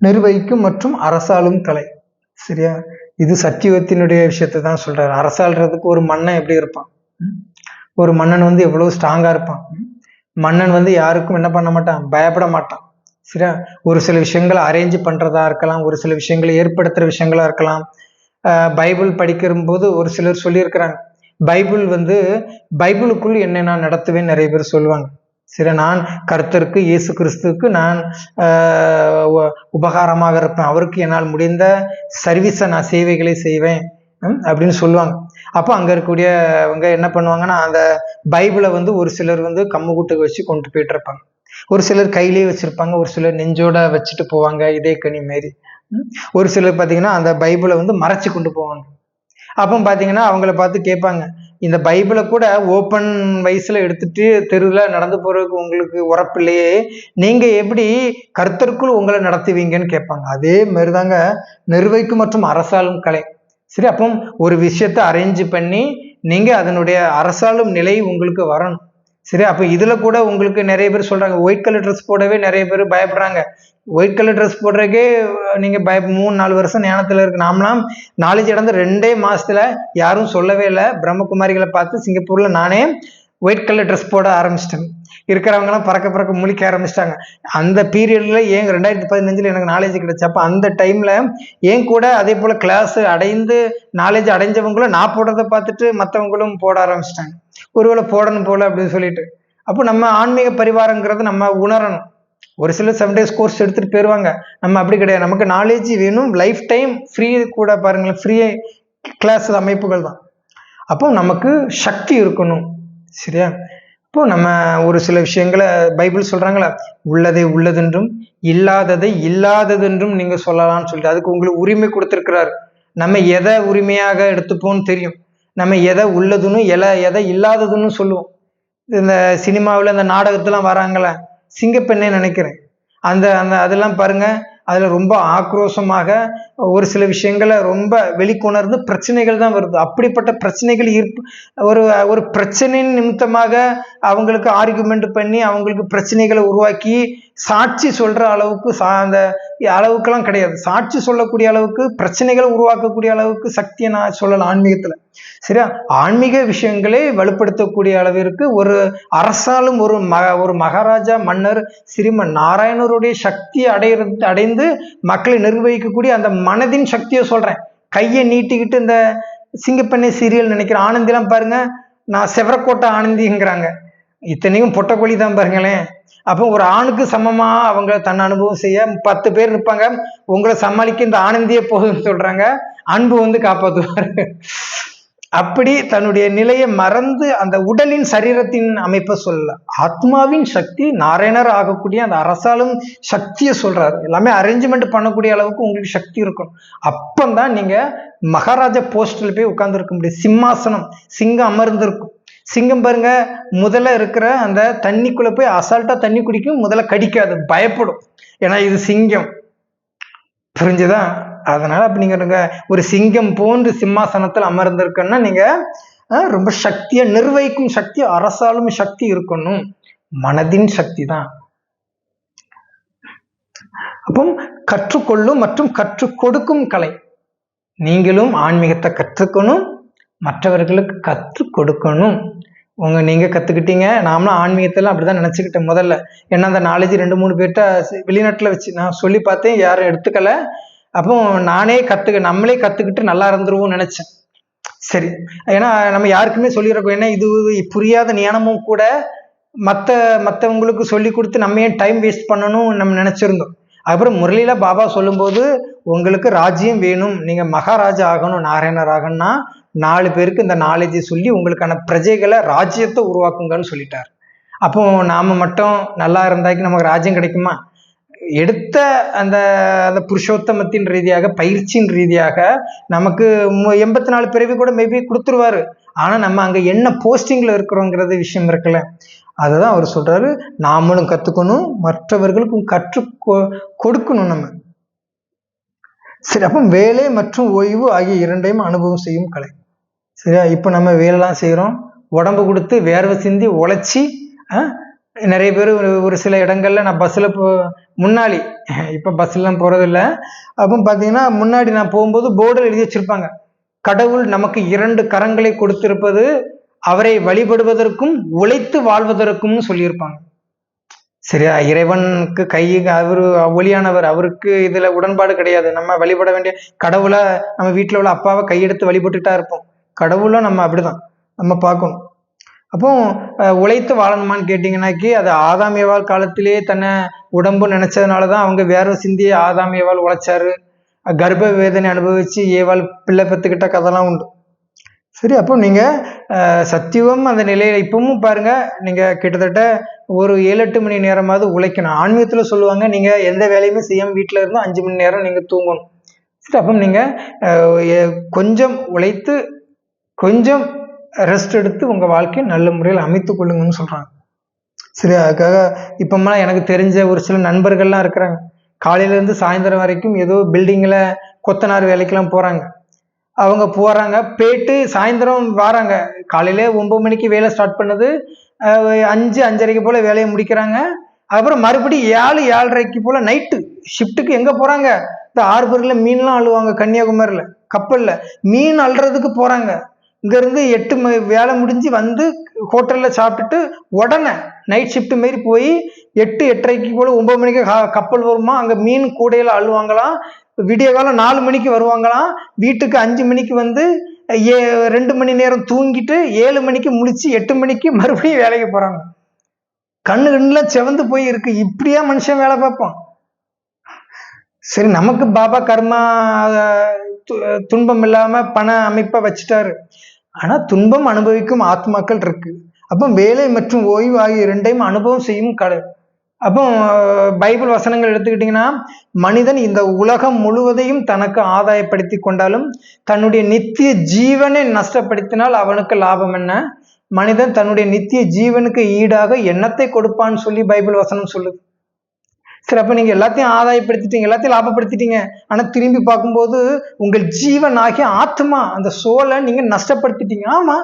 நிர்வகிக்கும் மற்றும் அரசாளும் கலை. சரியா? இது சத்தியுகத்தினுடைய விஷயத்தை தான் சொல்றாரு. அரசாள்றதுக்கு ஒரு மன்னன் எப்படி இருப்பான், ஒரு மன்னன் வந்து எவ்வளவு ஸ்ட்ராங்கா இருப்பான். மன்னன் வந்து யாருக்கும் என்ன பண்ண மாட்டான், பயப்பட மாட்டான். சரியா? ஒரு சில விஷயங்களை அரேஞ்ச் பண்றதா இருக்கலாம், ஒரு சில விஷயங்களை ஏற்படுத்துற விஷயங்களா இருக்கலாம். பைபிள் படிக்கிற போது ஒரு சிலர் சொல்லியிருக்கிறாங்க, பைபிள் வந்து பைபிளுக்குள் என்ன நான் நடத்துவேன்னு நிறைய பேர் சொல்லுவாங்க. சரி, நான் கர்த்தருக்கு இயேசு கிறிஸ்துவுக்கு நான் உபகாரமாக இருப்பேன், அவருக்கு என்னால் முடிந்த சர்வீஸை நான் சேவைகளை செய்வேன் அப்படின்னு சொல்லுவாங்க. அப்போ அங்க இருக்கக்கூடியவங்க என்ன பண்ணுவாங்கன்னா, அந்த பைபிளை வந்து ஒரு சிலர் வந்து கம்மு கூட்டுக்கு வச்சு கொண்டு போயிட்டு இருப்பாங்க, ஒரு சிலர் கையிலேயே வச்சிருப்பாங்க, ஒரு சிலர் நெஞ்சோட வச்சுட்டு போவாங்க இதே கனி மாரி. ஒரு சிலர் பார்த்தீங்கன்னா அந்த பைபிளை வந்து மறைச்சு கொண்டு போவாங்க. அப்போ பார்த்தீங்கன்னா அவங்கள பார்த்து கேட்பாங்க, இந்த பைபிளை கூட ஓப்பன் வயசுல எடுத்துட்டு தெருவில் நடந்து போறதுக்கு உங்களுக்கு உரப்பில்லையே, நீங்க எப்படி கர்த்தருக்குள் உங்களை நடத்துவீங்கன்னு கேட்பாங்க. அதே மாதிரிதாங்க நிர்வகிக்கும் மற்றும் அரசாளும் கலை. சரி, அப்போ ஒரு விஷயத்த அரேஞ்ச் பண்ணி நீங்க அதனுடைய அரசாளும் நிலை உங்களுக்கு வரணும். சரி, அப்ப இதுல கூட உங்களுக்கு நிறைய பேர் சொல்றாங்க, ஒயிட் கலர் ட்ரெஸ் போடவே நிறைய பேர் பயப்படுறாங்க. ஒயிட் கலர் ட்ரெஸ் போடுறதுக்கே நீங்க 3-4 வருஷம் ஞானத்துல இருக்கு. நாமலாம் நாலேஜ் அடைந்து 2 மாசத்துல யாரும் சொல்லவே இல்லை. பிரம்மகுமாரிகளை பார்த்து சிங்கப்பூர்ல நானே ஒயிட் கலர் ட்ரெஸ் போட ஆரம்பிச்சிட்டேன். இருக்கிறவங்க எல்லாம் பறக்க பறக்க முழிக்க ஆரம்பிச்சிட்டாங்க. அந்த பீரியட்ல ஏன் 2015 எனக்கு நாலேஜ் கிடைச்சு, அப்ப அந்த டைம்ல ஏன் கூட அதே போல கிளாஸ் அடைந்து நாலேஜ் அடைஞ்சவங்களும் நான் போடுறதை பார்த்துட்டு மற்றவங்களும் போட ஆரம்பிச்சிட்டாங்க. ஒருவேளை போடணும் போல அப்படின்னு சொல்லிட்டு. அப்போ நம்ம ஆன்மீக பரிவாரங்கிறது நம்ம உணரணும். ஒரு சில 7 days கோர்ஸ் எடுத்துட்டு போயிருவாங்க, நம்ம அப்படி கிடையாது. நமக்கு நாலேஜ் வேணும், லைஃப் டைம் ஃப்ரீ கூட பாருங்களேன், ஃப்ரீ கிளாஸ் அமைப்புகள் தான். அப்போ நமக்கு சக்தி இருக்கணும். சரியா? இப்போ நம்ம ஒரு சில விஷயங்களை பைபிள் சொல்றாங்களா, உள்ளதை உள்ளதென்றும் இல்லாததை இல்லாததென்றும் நீங்க சொல்லலாம்னு சொல்லிட்டு அதுக்கு உங்களுக்கு உரிமை கொடுத்திருக்கிறாரு. நம்ம எதை உரிமையாக எடுத்துப்போம்னு தெரியும், நம்ம எதை உள்ளதுன்னு எதை இல்லாததுன்னு சொல்லுவோம். இந்த சினிமாவில் இந்த நாடகத்தெல்லாம் வராங்கள, சிங்கப்பெண்ணே நினைக்கிறேன், அந்த அந்த அதெல்லாம் பாருங்க, அதுல ரொம்ப ஆக்ரோஷமாக ஒரு சில விஷயங்களை ரொம்ப வெளிக்கொணர்ந்து பிரச்சனைகள் தான் வருது. அப்படிப்பட்ட பிரச்சனைகள் ஒரு ஒரு பிரச்சனையின் நிமித்தமாக அவங்களுக்கு ஆர்குமெண்ட் பண்ணி அவங்களுக்கு பிரச்சனைகளை உருவாக்கி சாட்சி சொல்ற அளவுக்கு அந்த அளவுக்குலாம் கிடையாது. சாட்சி சொல்லக்கூடிய அளவுக்கு பிரச்சனைகளை உருவாக்கக்கூடிய அளவுக்கு சக்தியை நான் சொல்லலாம் ஆன்மீகத்துல. சரியா? ஆன்மீக விஷயங்களை வலுப்படுத்தக்கூடிய அளவிற்கு ஒரு அரசாலும் ஒரு மகாராஜா மன்னர் ஸ்ரீமன் நாராயணருடைய சக்தியை அடைந்து மக்களை நிர்வகிக்கக்கூடிய அந்த மனதின் சக்தியை சொல்றேன். கையை நீட்டிக்கிட்டு இந்த சிங்கப்பெண்ணை சீரியல் நினைக்கிற ஆனந்திலாம் பாருங்க, நான் செவரக்கோட்டை ஆனந்திங்கிறாங்க, இத்தனைக்கும் பொட்டக்கொழி தான் பாருங்களேன். அப்போ ஒரு ஆணுக்கு சமமா அவங்க தன் அனுபவம் செய்ய 10 பேர் இருப்பாங்க, உங்களை சமாளிக்க இந்த ஆனந்தியே போகுதுன்னு சொல்றாங்க, அன்பு வந்து காப்பாற்றுவாரு. அப்படி தன்னுடைய நிலையை மறந்து அந்த உடலின் சரீரத்தின் அமைப்பை சொல்லல, ஆத்மாவின் சக்தி நாராயணர் ஆகக்கூடிய அந்த அரசாலும் சக்தியை சொல்றாரு. எல்லாமே அரேஞ்ச்மெண்ட் பண்ணக்கூடிய அளவுக்கு உங்களுக்கு சக்தி இருக்கணும். அப்பந்தான் நீங்க மகாராஜா போஸ்ட்ல போய் உட்கார்ந்து இருக்க முடியும். சிம்மாசனம், சிங்கம் அமர்ந்திருக்கும். சிங்கம் பாருங்க, முதல்ல இருக்கிற அந்த தண்ணிக்குள்ள போய் அசால்ட்டா தண்ணி குடிக்கும், முதல்ல கடிக்காது, பயப்படும், ஏன்னா இது சிங்கம். புரிஞ்சுதா? அதனால அப்ப நீங்க ஒரு சிங்கம் போன்று சிம்மாசனத்தில் அமர்ந்திருக்குன்னா நீங்க ரொம்ப சக்தியை நிர்வகிக்கும் சக்தி, அரசாலும் சக்தி இருக்கணும், மனதின் சக்தி தான். அப்போ கற்றுக்கொள்ளும் மற்றும் கற்றுக் கொடுக்கும் கலை. நீங்களும் ஆன்மீகத்தை கற்றுக்கணும், மற்றவர்களுக்கு கற்றுக் கொடுக்கணும். நீங்க கத்துக்கிட்டீங்க, நாமளும் ஆன்மீகத்தெல்லாம் அப்படிதான் நினைச்சுக்கிட்டேன் முதல்ல. ஏன்னா அந்த நாலேஜ் 2-3 பேர்ட்ட வெளிநாட்டுல வச்சு நான் சொல்லி பார்த்தேன், யாரும் எடுத்துக்கல. அப்போ நானே நம்மளே கத்துக்கிட்டு நல்லா இருந்துருவோம்னு நினைச்சேன். சரி, ஏன்னா நம்ம யாருக்குமே சொல்லிடுறோம், ஏன்னா இது புரியாத ஞானமும் கூட மற்றவங்களுக்கு சொல்லி கொடுத்து நம்ம ஏன் டைம் வேஸ்ட் பண்ணணும் நம்ம நினைச்சிருந்தோம். அப்புறம் முரளியில பாபா சொல்லும்போது, உங்களுக்கு ராஜ்யம் வேணும், நீங்க மகாராஜா ஆகணும், நாராயணர் ஆகணும்னா 4 பேருக்கு இந்த நாலேஜை சொல்லி உங்களுக்கான பிரஜைகளை ராஜ்யத்தை உருவாக்குங்கன்னு சொல்லிட்டார். அப்போ நாம மட்டும் நல்லா இருந்தாக்கி நமக்கு ராஜ்யம் கிடைக்குமா? எடுத்த அந்த புருஷோத்தமத்தின் ரீதியாக, பயிற்சியின் ரீதியாக நமக்கு 84 பிறவி கூட மேபி கொடுத்துருவாரு. ஆனா நம்ம அங்க என்ன போஸ்டிங்ல இருக்கிறோங்கிறது விஷயம் இருக்குல்ல, அதுதான் அவர் சொல்றாரு, நாமளும் கத்துக்கணும், மற்றவர்களுக்கும் கொடுக்கணும் நம்ம. சரி, அப்போ வேலை மற்றும் ஓய்வு ஆகிய 2ஐயும் அனுபவம் செய்யும் கலை. சரியா? இப்ப நம்ம வேலைலாம் செய்யறோம், உடம்பு கொடுத்து வேர்வை சிந்தி உழைச்சி நிறைய பேர் ஒரு சில இடங்கள்ல நான் பஸ்ஸில் முன்னாடி, இப்போ பஸ்லாம் போகிறதில்ல, அப்போ பார்த்தீங்கன்னா முன்னாடி நான் போகும்போது போர்டில் எழுதி வச்சிருப்பாங்க, கடவுள் நமக்கு 2 கரங்களை கொடுத்திருப்பது அவரை வழிபடுவதற்கும் உழைத்து வாழ்வதற்கும்னு சொல்லியிருப்பாங்க. சரியா? இறைவனுக்கு கை, அவரு ஒளியானவர், அவருக்கு இதுல உடன்பாடு கிடையாது. நம்ம வழிபட வேண்டிய கடவுளை நம்ம வீட்டில் உள்ள அப்பாவை கையெடுத்து வழிபட்டுட்டா இருப்போம். கடவுளும் நம்ம அப்படிதான் நம்ம பார்க்கணும். அப்போ உழைத்து வாழணுமான்னு கேட்டீங்கன்னாக்கி, அது ஆதாமியவாள் காலத்திலேயே தன்னை உடம்பு நினைச்சதுனாலதான் அவங்க வேற சிந்திய ஆதாமியவாள் உழைச்சாரு. கர்ப்ப வேதனை அனுபவிச்சு ஏவாள் பிள்ளை பெற்றுக்கிட்ட கதைலாம் உண்டு. சரி, அப்போ நீங்க சத்தியம் அந்த நிலையில இப்பவும் பாருங்க, நீங்க கிட்டத்தட்ட ஒரு 7-8 மணி நேரமாவது உழைக்கணும். ஆன்மீகத்துல சொல்லுவாங்க, நீங்க எந்த வேலையுமே செய்யாம வீட்டுல இருந்து 5 மணி நேரம் நீங்க தூங்கணும். சரி, அப்போ நீங்க கொஞ்சம் உழைத்து கொஞ்சம் ரெஸ்ட் எடுத்து உங்க வாழ்க்கையை நல்ல முறையில் அமைத்துக் கொள்ளுங்கன்னு சொல்றாங்க. சரி, அதுக்காக இப்பமெல்லாம் எனக்கு தெரிஞ்ச ஒரு சில நண்பர்கள்லாம் இருக்கிறாங்க, காலையில இருந்து சாயந்தரம் வரைக்கும் ஏதோ பில்டிங்ல கொத்தனார் வேலைக்கெல்லாம் போறாங்க. அவங்க போறாங்க, போயிட்டு சாயந்தரம் வராங்க. காலையில 9 மணிக்கு வேலை ஸ்டார்ட் பண்ணது, 5-5:30 போல வேலையை முடிக்கிறாங்க. அப்புறம் மறுபடியும் 7-7:30 போல நைட்டு ஷிஃப்ட்டுக்கு எங்க போறாங்க, இந்த ஆர்பர்ல மீன்லாம் அள்ளுவாங்க, கன்னியாகுமரியில கப்பல்ல மீன் அள்ளுறதுக்கு போறாங்க. இங்க இருந்து 8 வேலை முடிஞ்சு வந்து ஹோட்டல்ல சாப்பிட்டுட்டு உடனே நைட் ஷிஃப்ட் மாரி போய் 8-8:30 போல 9 மணிக்கு கப்பல் வருமா, அங்க மீன் கூடையில அள்ளுவாங்களாம். விடிய காலம் 4 மணிக்கு வருவாங்களாம். வீட்டுக்கு 5 மணிக்கு வந்து 2 மணி நேரம் தூங்கிட்டு 7 மணிக்கு முழிச்சு 8 மணிக்கு மறுபடியும் வேலைக்கு போறாங்க. கண்ணுலாம் செவந்து போய் இருக்கு. இப்படியா மனுஷன் வேலை பார்ப்பான்? சரி, நமக்கு பாபா கர்மா துன்பம் இல்லாம பண அமைப்பை வச்சுட்டாரு. ஆனா துன்பம் அனுபவிக்கும் ஆத்மாக்கள் இருக்கு. அப்போ வேலை மற்றும் ஓய்வு ஆகிய 2ஐயும் அனுபவம் செய்யும் கடல். அப்போ பைபிள் வசனங்கள் எடுத்துக்கிட்டீங்கன்னா, மனிதன் இந்த உலகம் முழுவதையும் தனக்கு ஆதாயப்படுத்தி கொண்டாலும் தன்னுடைய நித்திய ஜீவனை நஷ்டப்படுத்தினால் அவனுக்கு லாபம் என்ன? மனிதன் தன்னுடைய நித்திய ஜீவனுக்கு ஈடாக எண்ணத்தை கொடுப்பான்னு சொல்லி பைபிள் வசனம் சொல்லுது. சரி, அப்ப நீங்க எல்லாத்தையும் ஆதாயப்படுத்திட்டீங்க, எல்லாத்தையும் லாபப்படுத்திட்டீங்க. ஆனா திரும்பி பார்க்கும்போது உங்கள் ஜீவன் ஆகிய ஆத்மா, அந்த சோலை நீங்க நஷ்டப்படுத்திட்டீங்க. ஆமா,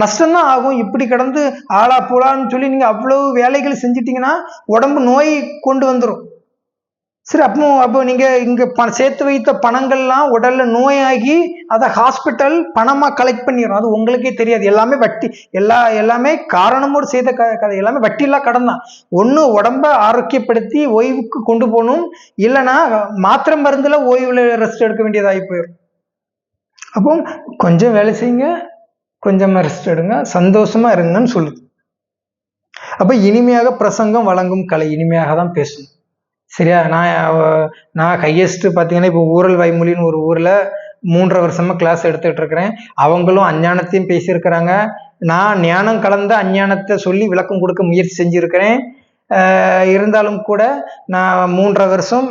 நஷ்டம்தான் ஆகும். இப்படி கடந்து ஆளா போலான்னு சொல்லி நீங்க அவ்வளவு வேலைகள் செஞ்சிட்டீங்கன்னா உடம்பு நோய் கொண்டு வந்துடும். சரி, அப்போ நீங்க இங்க சேர்த்து வைத்த பணங்கள்லாம் உடல்ல நோயாகி அதை ஹாஸ்பிட்டல் பணமா கலெக்ட் பண்ணிடும். அது உங்களுக்கே தெரியாது. எல்லாமே வட்டி, எல்லாமே காரணமோடு செய்த கதை, எல்லாமே வட்டியெல்லாம் கடன் தான். ஒண்ணு உடம்ப ஆரோக்கியப்படுத்தி ஓய்வுக்கு கொண்டு போகணும், இல்லைன்னா மாத்திரை மருந்துல ஓய்வுல ரெஸ்ட் எடுக்க வேண்டியதாகி போயிடும். அப்போ கொஞ்சம் வேலை செய்யுங்க, கொஞ்சமா ரெஸ்ட் எடுங்க, சந்தோஷமா இருங்கன்னு சொல்லுது. அப்ப இனிமையாக பிரசங்கம் வழங்கும் கலை, இனிமையாக தான் பேசணும். சரியா? நான் ஹையஸ்ட் பார்த்தீங்கன்னா இப்போ ஊரல் வாய்மொழின்னு ஒரு ஊரில் 3.5 வருஷமா கிளாஸ் எடுத்துக்கிட்டு இருக்கிறேன். அவங்களும் அஞ்ஞானத்தையும் பேசியிருக்கிறாங்க. நான் ஞானம் கலந்த அஞ்ஞானத்தை சொல்லி விளக்கம் கொடுக்க முயற்சி செஞ்சுருக்கிறேன். இருந்தாலும் கூட நான் 3.5 வருஷம்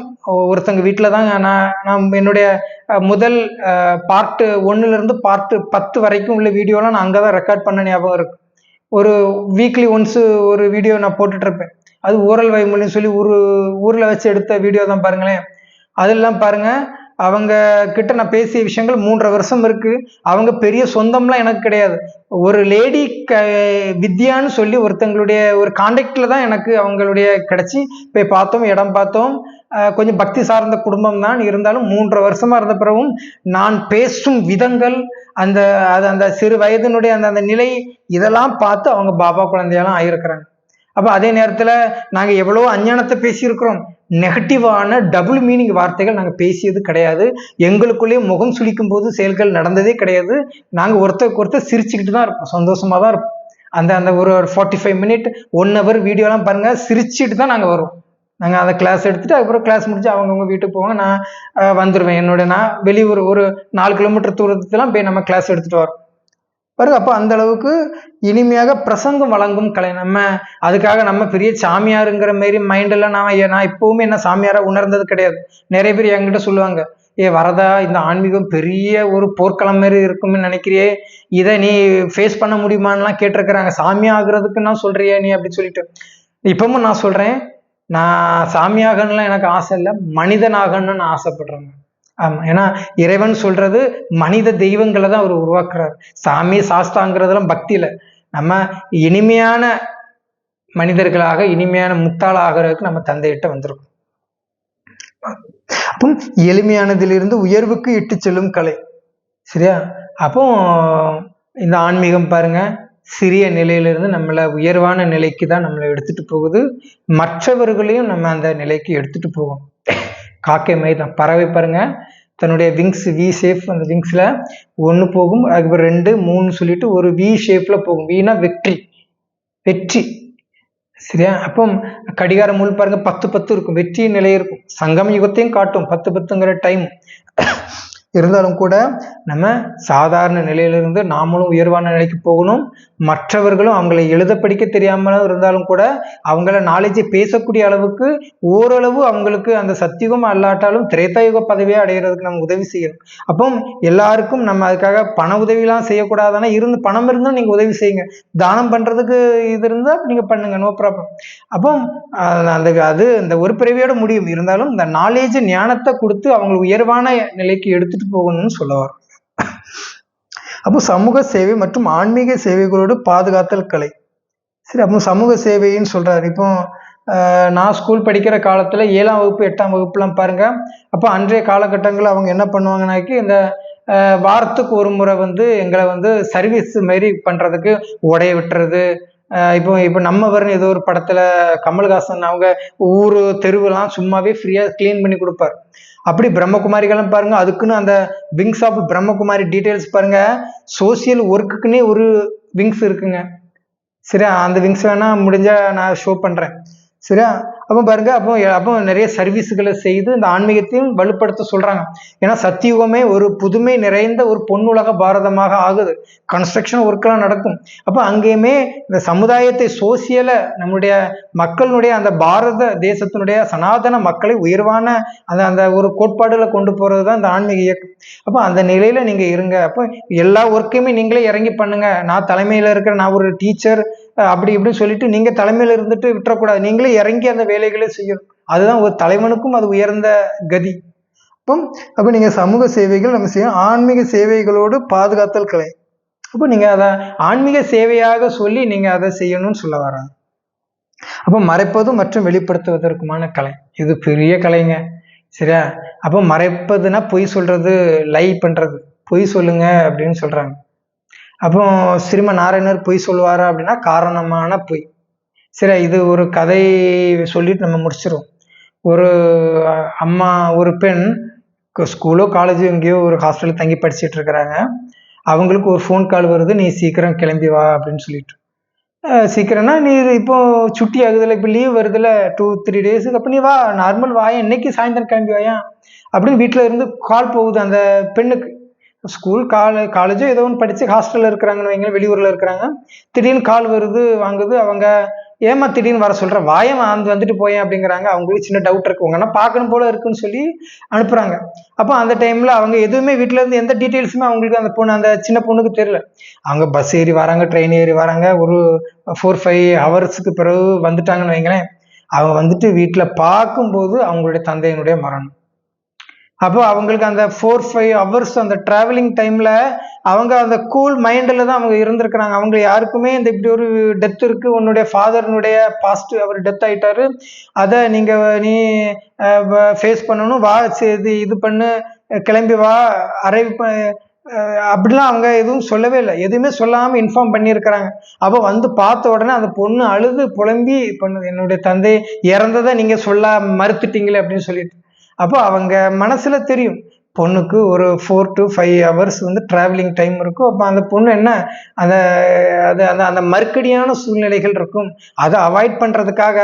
ஒருத்தங்க வீட்டில் தான் நான் என்னுடைய முதல் பார்ட் 1லேருந்து பார்ட் 10 வரைக்கும் உள்ள வீடியோலாம் நான் அங்கே தான் ரெக்கார்ட் பண்ண ஞாபகம் இருக்கு. ஒரு வீக்லி ஒன்ஸு ஒரு வீடியோ நான் போட்டுட்ருப்பேன். அது ஊரல் வாய்மொழின்னு சொல்லி ஊரில் வச்சு எடுத்த வீடியோ தான் பாருங்களேன். அதெல்லாம் பாருங்க, அவங்க கிட்ட நான் பேசிய விஷயங்கள் 3.5 வருஷம் இருக்கு. அவங்க பெரிய சொந்தம்லாம் எனக்கு கிடையாது. ஒரு லேடி வித்யான்னு சொல்லி ஒருத்தங்களுடைய ஒரு கான்டாக்ட்ல தான் எனக்கு அவங்களுடைய கிடைச்சி போய் பார்த்தோம், இடம் பார்த்தோம். கொஞ்சம் பக்தி சார்ந்த குடும்பம் தான். இருந்தாலும் 3.5 வருஷமா இருந்த பிறகும் நான் பேசும் விதங்கள், அந்த சிறு வயதினுடைய அந்த நிலை, இதெல்லாம் பார்த்து அவங்க பாபா குழந்தையெல்லாம் ஆகியிருக்கிறாங்க. அப்போ அதே நேரத்தில் நாங்கள் எவ்வளோ அஞ்ஞானத்தை பேசியிருக்கிறோம். நெகட்டிவான டபுள் மீனிங் வார்த்தைகள் நாங்கள் பேசியது கிடையாது. எங்களுக்குள்ளேயே முகம் சுளிக்கும் போது செயல்கள் நடந்ததே கிடையாது. நாங்கள் ஒருத்தர் சிரிச்சுக்கிட்டு தான் இருப்போம், சந்தோஷமாக தான் இருப்போம். அந்த ஒரு 45 மினிட் 1 ஹவர் வீடியோலாம் பாருங்கள், சிரிச்சுட்டு தான் நாங்கள் வருவோம். நாங்கள் அதை கிளாஸ் எடுத்துகிட்டு அதுக்கப்புறம் கிளாஸ் முடிச்சு அவங்கவுங்க வீட்டுக்கு போவாங்க. நான் வந்துடுவேன். நான் வெளியூர் ஒரு 4 கிலோமீட்டர் தூரத்துலாம் போய் நம்ம கிளாஸ் எடுத்துகிட்டு வரோம் பாருங்க. அப்போ அந்த அளவுக்கு இனிமையாக பிரசங்கம் வழங்கும் கலை. அதுக்காக நம்ம பெரிய சாமியாருங்கிற மாரி மைண்டெல்லாம் நான் இப்பவுமே என்ன சாமியாரா உணர்ந்தது கிடையாது. நிறைய பேர் என்கிட்ட சொல்லுவாங்க, வரதா, இந்த ஆன்மீகம் பெரிய ஒரு போர்க்களம் மாரி இருக்கும்னு நினைக்கிறியே, இதை நீ ஃபேஸ் பண்ண முடியுமான்லாம் கேட்டிருக்கிறாங்க. சாமி ஆகுறதுக்கு நான் சொல்றியா நீ அப்படி சொல்லிட்டு. இப்பவும் நான் சொல்றேன், நான் சாமியாகலாம் எனக்கு ஆசை இல்லை, மனிதனாகணும்னு நான் ஆசைப்படுறேங்க. ஆமா, ஏன்னா இறைவன் சொல்றது மனித தெய்வங்களை தான் அவர் உருவாக்குறாரு. சாமி சாஸ்தாங்கிறதெல்லாம் பக்தியில நம்ம இனிமையான மனிதர்களாக இனிமையான முத்தாள் ஆகிறதுக்கு நம்ம தந்தையிட்ட வந்திருக்கோம். அப்போ எளிமையானதிலிருந்து உயர்வுக்கு இட்டு செல்லும் கலை. சரியா? அப்போ இந்த ஆன்மீகம் பாருங்க, சிறிய நிலையிலிருந்து நம்மளை உயர்வான நிலைக்கு தான் நம்மளை எடுத்துட்டு போகுது. மற்றவர்களையும் நம்ம அந்த நிலைக்கு எடுத்துட்டு போவோம். காக்கை மாதிரி தான். பறவை பாருங்க, தன்னுடைய விங்ஸ் வி ஷேப், அந்த விங்ஸ்ல 1 போகும், அதுக்கப்புறம் 2 3 சொல்லிட்டு ஒரு வி ஷேப்ல போகும். வீணா வெற்றி, வெற்றி. சரியா? அப்போ கடிகார முள் பாருங்க 10 இருக்கும், வெற்றியின் நிலை இருக்கும். சங்கம் யுகத்தையும் காட்டும் 10 டைம். இருந்தாலும் கூட நம்ம சாதாரண நிலையிலிருந்து நாமளும் உயர்வான நிலைக்கு போகணும். மற்றவர்களும் அவங்களை எழுத படிக்க தெரியாமலும் இருந்தாலும் கூட அவங்கள நாலேஜை பேசக்கூடிய அளவுக்கு ஓரளவு அவங்களுக்கு அந்த சத்தியுகம் அல்லாட்டாலும் திரேதாயுக பதவியை அடைகிறதுக்கு நம்ம உதவி செய்யணும். அப்போ எல்லாருக்கும் நம்ம அதுக்காக பண உதவிலாம் செய்யக்கூடாதுன்னா, பணம் இருந்தால் நீங்க உதவி செய்யுங்க. தானம் பண்றதுக்கு இது இருந்தால் நீங்க பண்ணுங்க, நோ ப்ராப்ளம். அப்போ அந்த ஒரு பிறவியோட முடியும். இருந்தாலும் இந்த நாலேஜ் ஞானத்தை கொடுத்து அவங்களை உயர்வான நிலைக்கு எடுத்துட்டு போகணும்னு சொல்ல வரோம். அப்போ சமூக சேவை மற்றும் ஆன்மீக சேவைகளோடு பாதுகாத்தல் கலை. சரி, அப்போ சமூக சேவைன்னு சொல்றாரு. இப்போ நான் ஸ்கூல் படிக்கிற காலத்துல 7ஆம் வகுப்பு 8ஆம் வகுப்புலாம் பாருங்க. அப்போ அன்றைய காலகட்டங்களில் அவங்க என்ன பண்ணுவாங்கன்னாக்கி, இந்த வாரத்துக்கு ஒரு முறை எங்களை சர்வீஸ் மாதிரி பண்றதுக்கு உடைய விட்டுறது. இப்போ நம்ம வரணும், ஏதோ ஒரு படத்துல கமல்ஹாசன் அவங்க ஊரு தெருவெல்லாம் சும்மாவே ஃப்ரீயா கிளீன் பண்ணி கொடுப்பாரு. அப்படி பிரம்மகுமாரிகளும் பாருங்க, அதுக்குன்னு அந்த விங்ஸ் ஆஃப் பிரம்மகுமாரி டீட்டெயில்ஸ் பாருங்க. சோசியல் ஒர்க்குக்குன்னே ஒரு விங்ஸ் இருக்குங்க. சரியா? அந்த விங்ஸ் வேணா முடிஞ்சா நான் ஷோ பண்றேன். சரியா? அப்போ பாருங்க, அப்போ நிறைய சர்வீஸுகளை செய்து இந்த ஆன்மீகத்தையும் வலுப்படுத்த சொல்றாங்க. ஏன்னா சத்தியுகமே ஒரு புதுமை நிறைந்த ஒரு பொன்னுலக பாரதமாக ஆகுது. கன்ஸ்ட்ரக்ஷன் ஒர்க்கெல்லாம் நடக்கும். அப்போ அங்கேயுமே இந்த சமுதாயத்தை சோசியலை, நம்முடைய மக்களுடைய அந்த பாரத தேசத்தினுடைய சனாதன மக்களை உயர்வான அந்த ஒரு கோட்பாடுல கொண்டு போறது தான் இந்த ஆன்மீக இயக்கம். அப்போ அந்த நிலையில நீங்க இருங்க. அப்போ எல்லா ஒர்க்கையுமே நீங்களே இறங்கி பண்ணுங்க. நான் தலைமையில இருக்கிற, நான் ஒரு டீச்சர் அப்படி இப்படின்னு சொல்லிட்டு நீங்க தலைமையில இருந்துட்டு விட்டுறக்கூடாது. நீங்களே இறங்கி அந்த வேலைகளை செய்யணும். அதுதான் ஒரு தலைவனுக்கும் அது உயர்ந்த கதி. அப்போ நீங்க சமூக சேவைகள் நம்ம செய்யணும். ஆன்மீக சேவைகளோடு பாதுகாத்தல் கலை. அப்போ நீங்க அதை ஆன்மீக சேவையாக சொல்லி நீங்க அதை செய்யணும்னு சொல்ல வராங்க. அப்போ மறைப்பது மற்றும் வெளிப்படுத்துவதற்குமான கலை, இது பெரிய கலைங்க. சரியா? அப்போ மறைப்பதுன்னா பொய் சொல்றது, லை பண்றது. பொய் சொல்லுங்க அப்படின்னு சொல்றாங்க. அப்போ ஸ்ரீம நாராயணர் பொய் சொல்லுவாரா அப்படின்னா காரணமான பொய். சரி, இது ஒரு கதை சொல்லிட்டு நம்ம முடிச்சிடும். ஒரு அம்மா, ஒரு பெண் ஸ்கூலோ காலேஜோ எங்கேயோ ஒரு ஹாஸ்டலில் தங்கி படிச்சுட்டு இருக்கிறாங்க. அவங்களுக்கு ஒரு ஃபோன் கால் வருது, நீ சீக்கிரம் கிளம்பி வா அப்படின்னு சொல்லிட்டு. சீக்கிரம்னா நீ இப்போ சுட்டி ஆகுதுல, இப்போ லீவ் வருதுல 2-3 டேஸுக்கு, அப்போ நீ வா, நார்மல் வாயா, இன்னைக்கு சாயந்தரம் கிளம்பி வாயா அப்படின்னு வீட்டில் இருந்து கால் போகுது அந்த பெண்ணுக்கு. ஸ்கூல் காலேஜோ ஏதோ ஒன்று படிச்சு ஹாஸ்டல்ல இருக்கிறாங்கன்னு வைங்க, வெளியூர்ல இருக்கிறாங்க. திடீர்னு கால் வருது, வாங்குது. அவங்க ஏமா திடீர்னு வர சொல்ற, வாயம் வந்துட்டு போயேன் அப்படிங்கிறாங்க. அவங்களுக்கு சின்ன டவுட் இருக்கு, உங்கன்னா பார்க்கணும் போல இருக்குன்னு சொல்லி அனுப்புறாங்க. அப்போ அந்த டைம்ல அவங்க எதுவுமே வீட்டுல இருந்து எந்த டீட்டெயில்ஸுமே அவங்களுக்கு அந்த சின்ன பொண்ணுக்கு தெரியல. அவங்க பஸ் ஏறி வராங்க, ட்ரெயின் ஏறி வராங்க. ஒரு 4-5 ஹவர்ஸுக்கு பிறகு வந்துட்டாங்கன்னு வைங்களேன். அவங்க வந்துட்டு வீட்டுல பார்க்கும்போது அவங்களுடைய தந்தையினுடைய மரணம். அப்போ அவங்களுக்கு அந்த 4-5 ஹவர்ஸ் அந்த டிராவலிங் டைம்ல அவங்க அந்த கூல் மைண்ட்ல தான் அவங்க இருந்திருக்கிறாங்க. அவங்க யாருக்குமே இந்த இப்படி ஒரு டெத் இருக்கு, உன்னுடைய ஃபாதர்னுடைய பாஸ்ட், அவர் டெத் ஆயிட்டாரு, அதை நீ ஃபேஸ் பண்ணணும், வா, இது பண்ணு, கிளம்பி வா, அப்படிலாம் அவங்க எதுவும் சொல்லவே இல்லை. எதுவுமே சொல்லாம இன்ஃபார்ம் பண்ணியிருக்கிறாங்க. அப்போ வந்து பார்த்த உடனே அந்த பொண்ணு அழுது புலம்பி பண்ணுது, என்னுடைய தந்தை இறந்ததை நீங்க சொல்ல மறுத்துட்டீங்களே அப்படின்னு சொல்லிட்டு. அப்போ அவங்க மனசுல தெரியும், பொண்ணுக்கு ஒரு 4-5 ஹவர்ஸ் டிராவலிங் டைம் இருக்கும். அப்போ அந்த பொண்ணு என்ன, அந்த மறுக்கடியான சூழ்நிலைகள் இருக்கும். அதை அவாய்ட் பண்றதுக்காக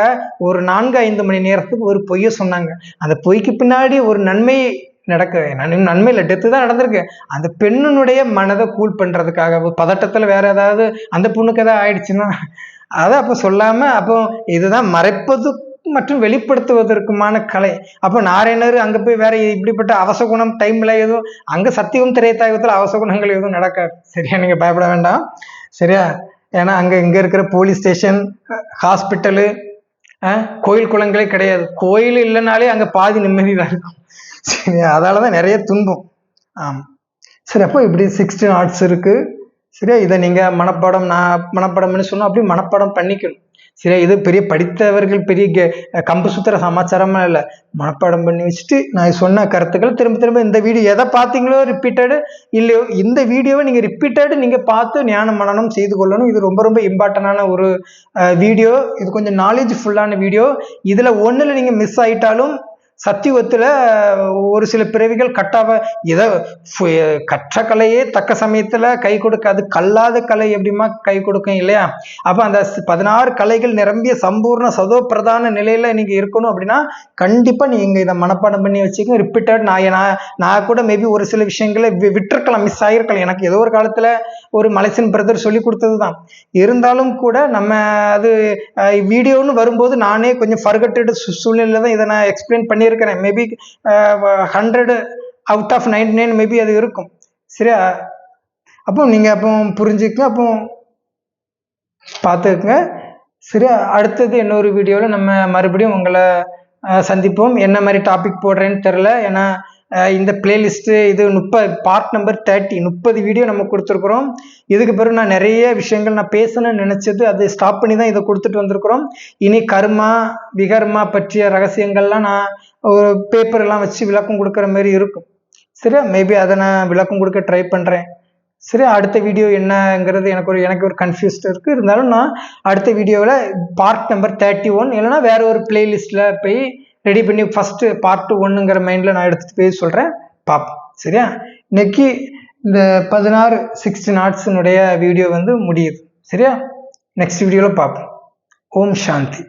ஒரு 4-5 மணி நேரத்துக்கு ஒரு பொய்யை சொன்னாங்க. அந்த பொய்க்கு பின்னாடி ஒரு நன்மை நன்மை இல்லை, டெத்து தான் நடந்திருக்கு. அந்த பெண்ணுடைய மனதை கூல் பண்றதுக்காக, பதட்டத்துல வேற ஏதாவது அந்த பொண்ணுக்கு ஏதாவது ஆயிடுச்சுன்னா அதை அப்போ சொல்லாம, அப்போ இதுதான் மறைப்பது மற்றும் வெளிப்படுத்துவதற்குமான கலை. அப்போ நாராயணர் அங்க போய் வேற இப்படிப்பட்ட அவசகுணம் டைம்ல எதுவும், அங்க சத்தியம் திரைத்தாயகத்துல அவசகுணங்கள் எதுவும் நடக்காது. சரியா? நீங்க பயப்பட வேண்டாம். சரியா? ஏன்னா இங்க இருக்கிற போலீஸ் ஸ்டேஷன், ஹாஸ்பிட்டலு, கோயில் குளங்களே கிடையாது. கோயில் இல்லைனாலே அங்க பாதி நிம்மதி தான் இருக்கும். சரியா? அதாலதான் நிறைய துன்பம். ஆமா. சரி, அப்போ இப்படி 16 ஆர்ட்ஸ் இருக்கு. சரியா? இதை நீங்கள் மனப்பாடம், நான் மனப்பாடம்னு சொன்னோம், அப்படி மனப்பாடம் பண்ணிக்கணும். சரியா? இது பெரிய படித்தவர்கள் பெரிய கம்பு சுத்துற சமாச்சாரமாக இல்லை. மனப்பாடம் பண்ணி வச்சுட்டு நான் சொன்ன கருத்துக்கள் திரும்ப திரும்ப இந்த வீடியோ எதை பார்த்தீங்களோ ரிப்பீட்டடு இல்லையோ, இந்த வீடியோவை நீங்கள் ரிப்பீட்டடு நீங்கள் பார்த்து ஞான மனனம் செய்து கொள்ளணும். இது ரொம்ப ரொம்ப இம்பார்ட்டண்டான ஒரு வீடியோ. இது கொஞ்சம் நாலேஜ்ஃபுல்லான வீடியோ. இதில் ஒன்றில் நீங்கள் மிஸ் ஆகிட்டாலும் சத்தியுகத்துல ஒரு சில பிறவிகள் இதை கற்ற கலையே தக்க சமயத்துல கை கொடுக்காது, கல்லாத கலை எப்படிமா கை கொடுக்கும் இல்லையா? அப்ப அந்த 16 கலைகள் நிரம்பிய சம்பூர்ண சதோ பிரதான நிலையில நீங்க இருக்கணும் அப்படின்னா கண்டிப்பா நீங்க இதை மனப்பாடம் பண்ணி வச்சுக்கோங்க. ரிப்பீட்டட் நான் கூட மேபி ஒரு சில விஷயங்களை விட்டுருக்கலாம், மிஸ் ஆகிருக்கலாம். எனக்கு ஏதோ ஒரு காலத்துல ஒரு மலேசியன் பிரதர் சொல்லி கொடுத்தது தான். இருந்தாலும் கூட நம்ம அது வீடியோன்னு வரும்போது நானே கொஞ்சம் ஃபர்கட்டட் சூழ்நிலையில தான் இதை நான் எக்ஸ்பிளைன் பண்ணியிருக்கேன். மேபி 100 அவுட் ஆஃப் 99 மேபி அது இருக்கும். சரியா? அப்போ நீங்க அப்போ புரிஞ்சுக்க, அப்போ பார்த்துக்குங்க. சரியா? அடுத்தது இன்னொரு வீடியோவில் நம்ம மறுபடியும் உங்களை சந்திப்போம். என்ன மாதிரி டாபிக் போடுறேன்னு தெரில. ஏன்னா இந்த பிளேலிஸ்ட்டு இது பார்ட் நம்பர் 30 வீடியோ நம்ம கொடுத்துருக்குறோம். இதுக்கு பிறகு நான் நிறைய விஷயங்கள் நான் பேசணும்னு நினச்சது அது ஸ்டாப் பண்ணி தான் இதை கொடுத்துட்டு வந்திருக்கிறோம். இனி கர்மா விகர்மா பற்றிய ரகசியங்கள்லாம் நான் ஒரு பேப்பர்லாம் வச்சு விளக்கம் கொடுக்குற மாதிரி இருக்கும். சரியா? மேபி அதை நான் விளக்கம் கொடுக்க ட்ரை பண்ணுறேன். சரி, அடுத்த வீடியோ என்னங்கிறது எனக்கு ஒரு கன்ஃபியூஸ்ட் இருக்குது. இருந்தாலும் நான் அடுத்த வீடியோவில் பார்ட் நம்பர் 31 இல்லைனா வேற ஒரு பிளேலிஸ்ட்டில் போய் ரெடி பண்ணி ஃபஸ்ட்டு பார்ட் 1ங்கிற மைண்டில் நான் எடுத்துகிட்டு போய் சொல்கிறேன், பார்ப்போம். சரியா? இன்னைக்கு இந்த 16 நாட்ஸினுடைய வீடியோ முடியுது. சரியா? நெக்ஸ்ட் வீடியோவில் பார்ப்போம். ஓம் சாந்தி.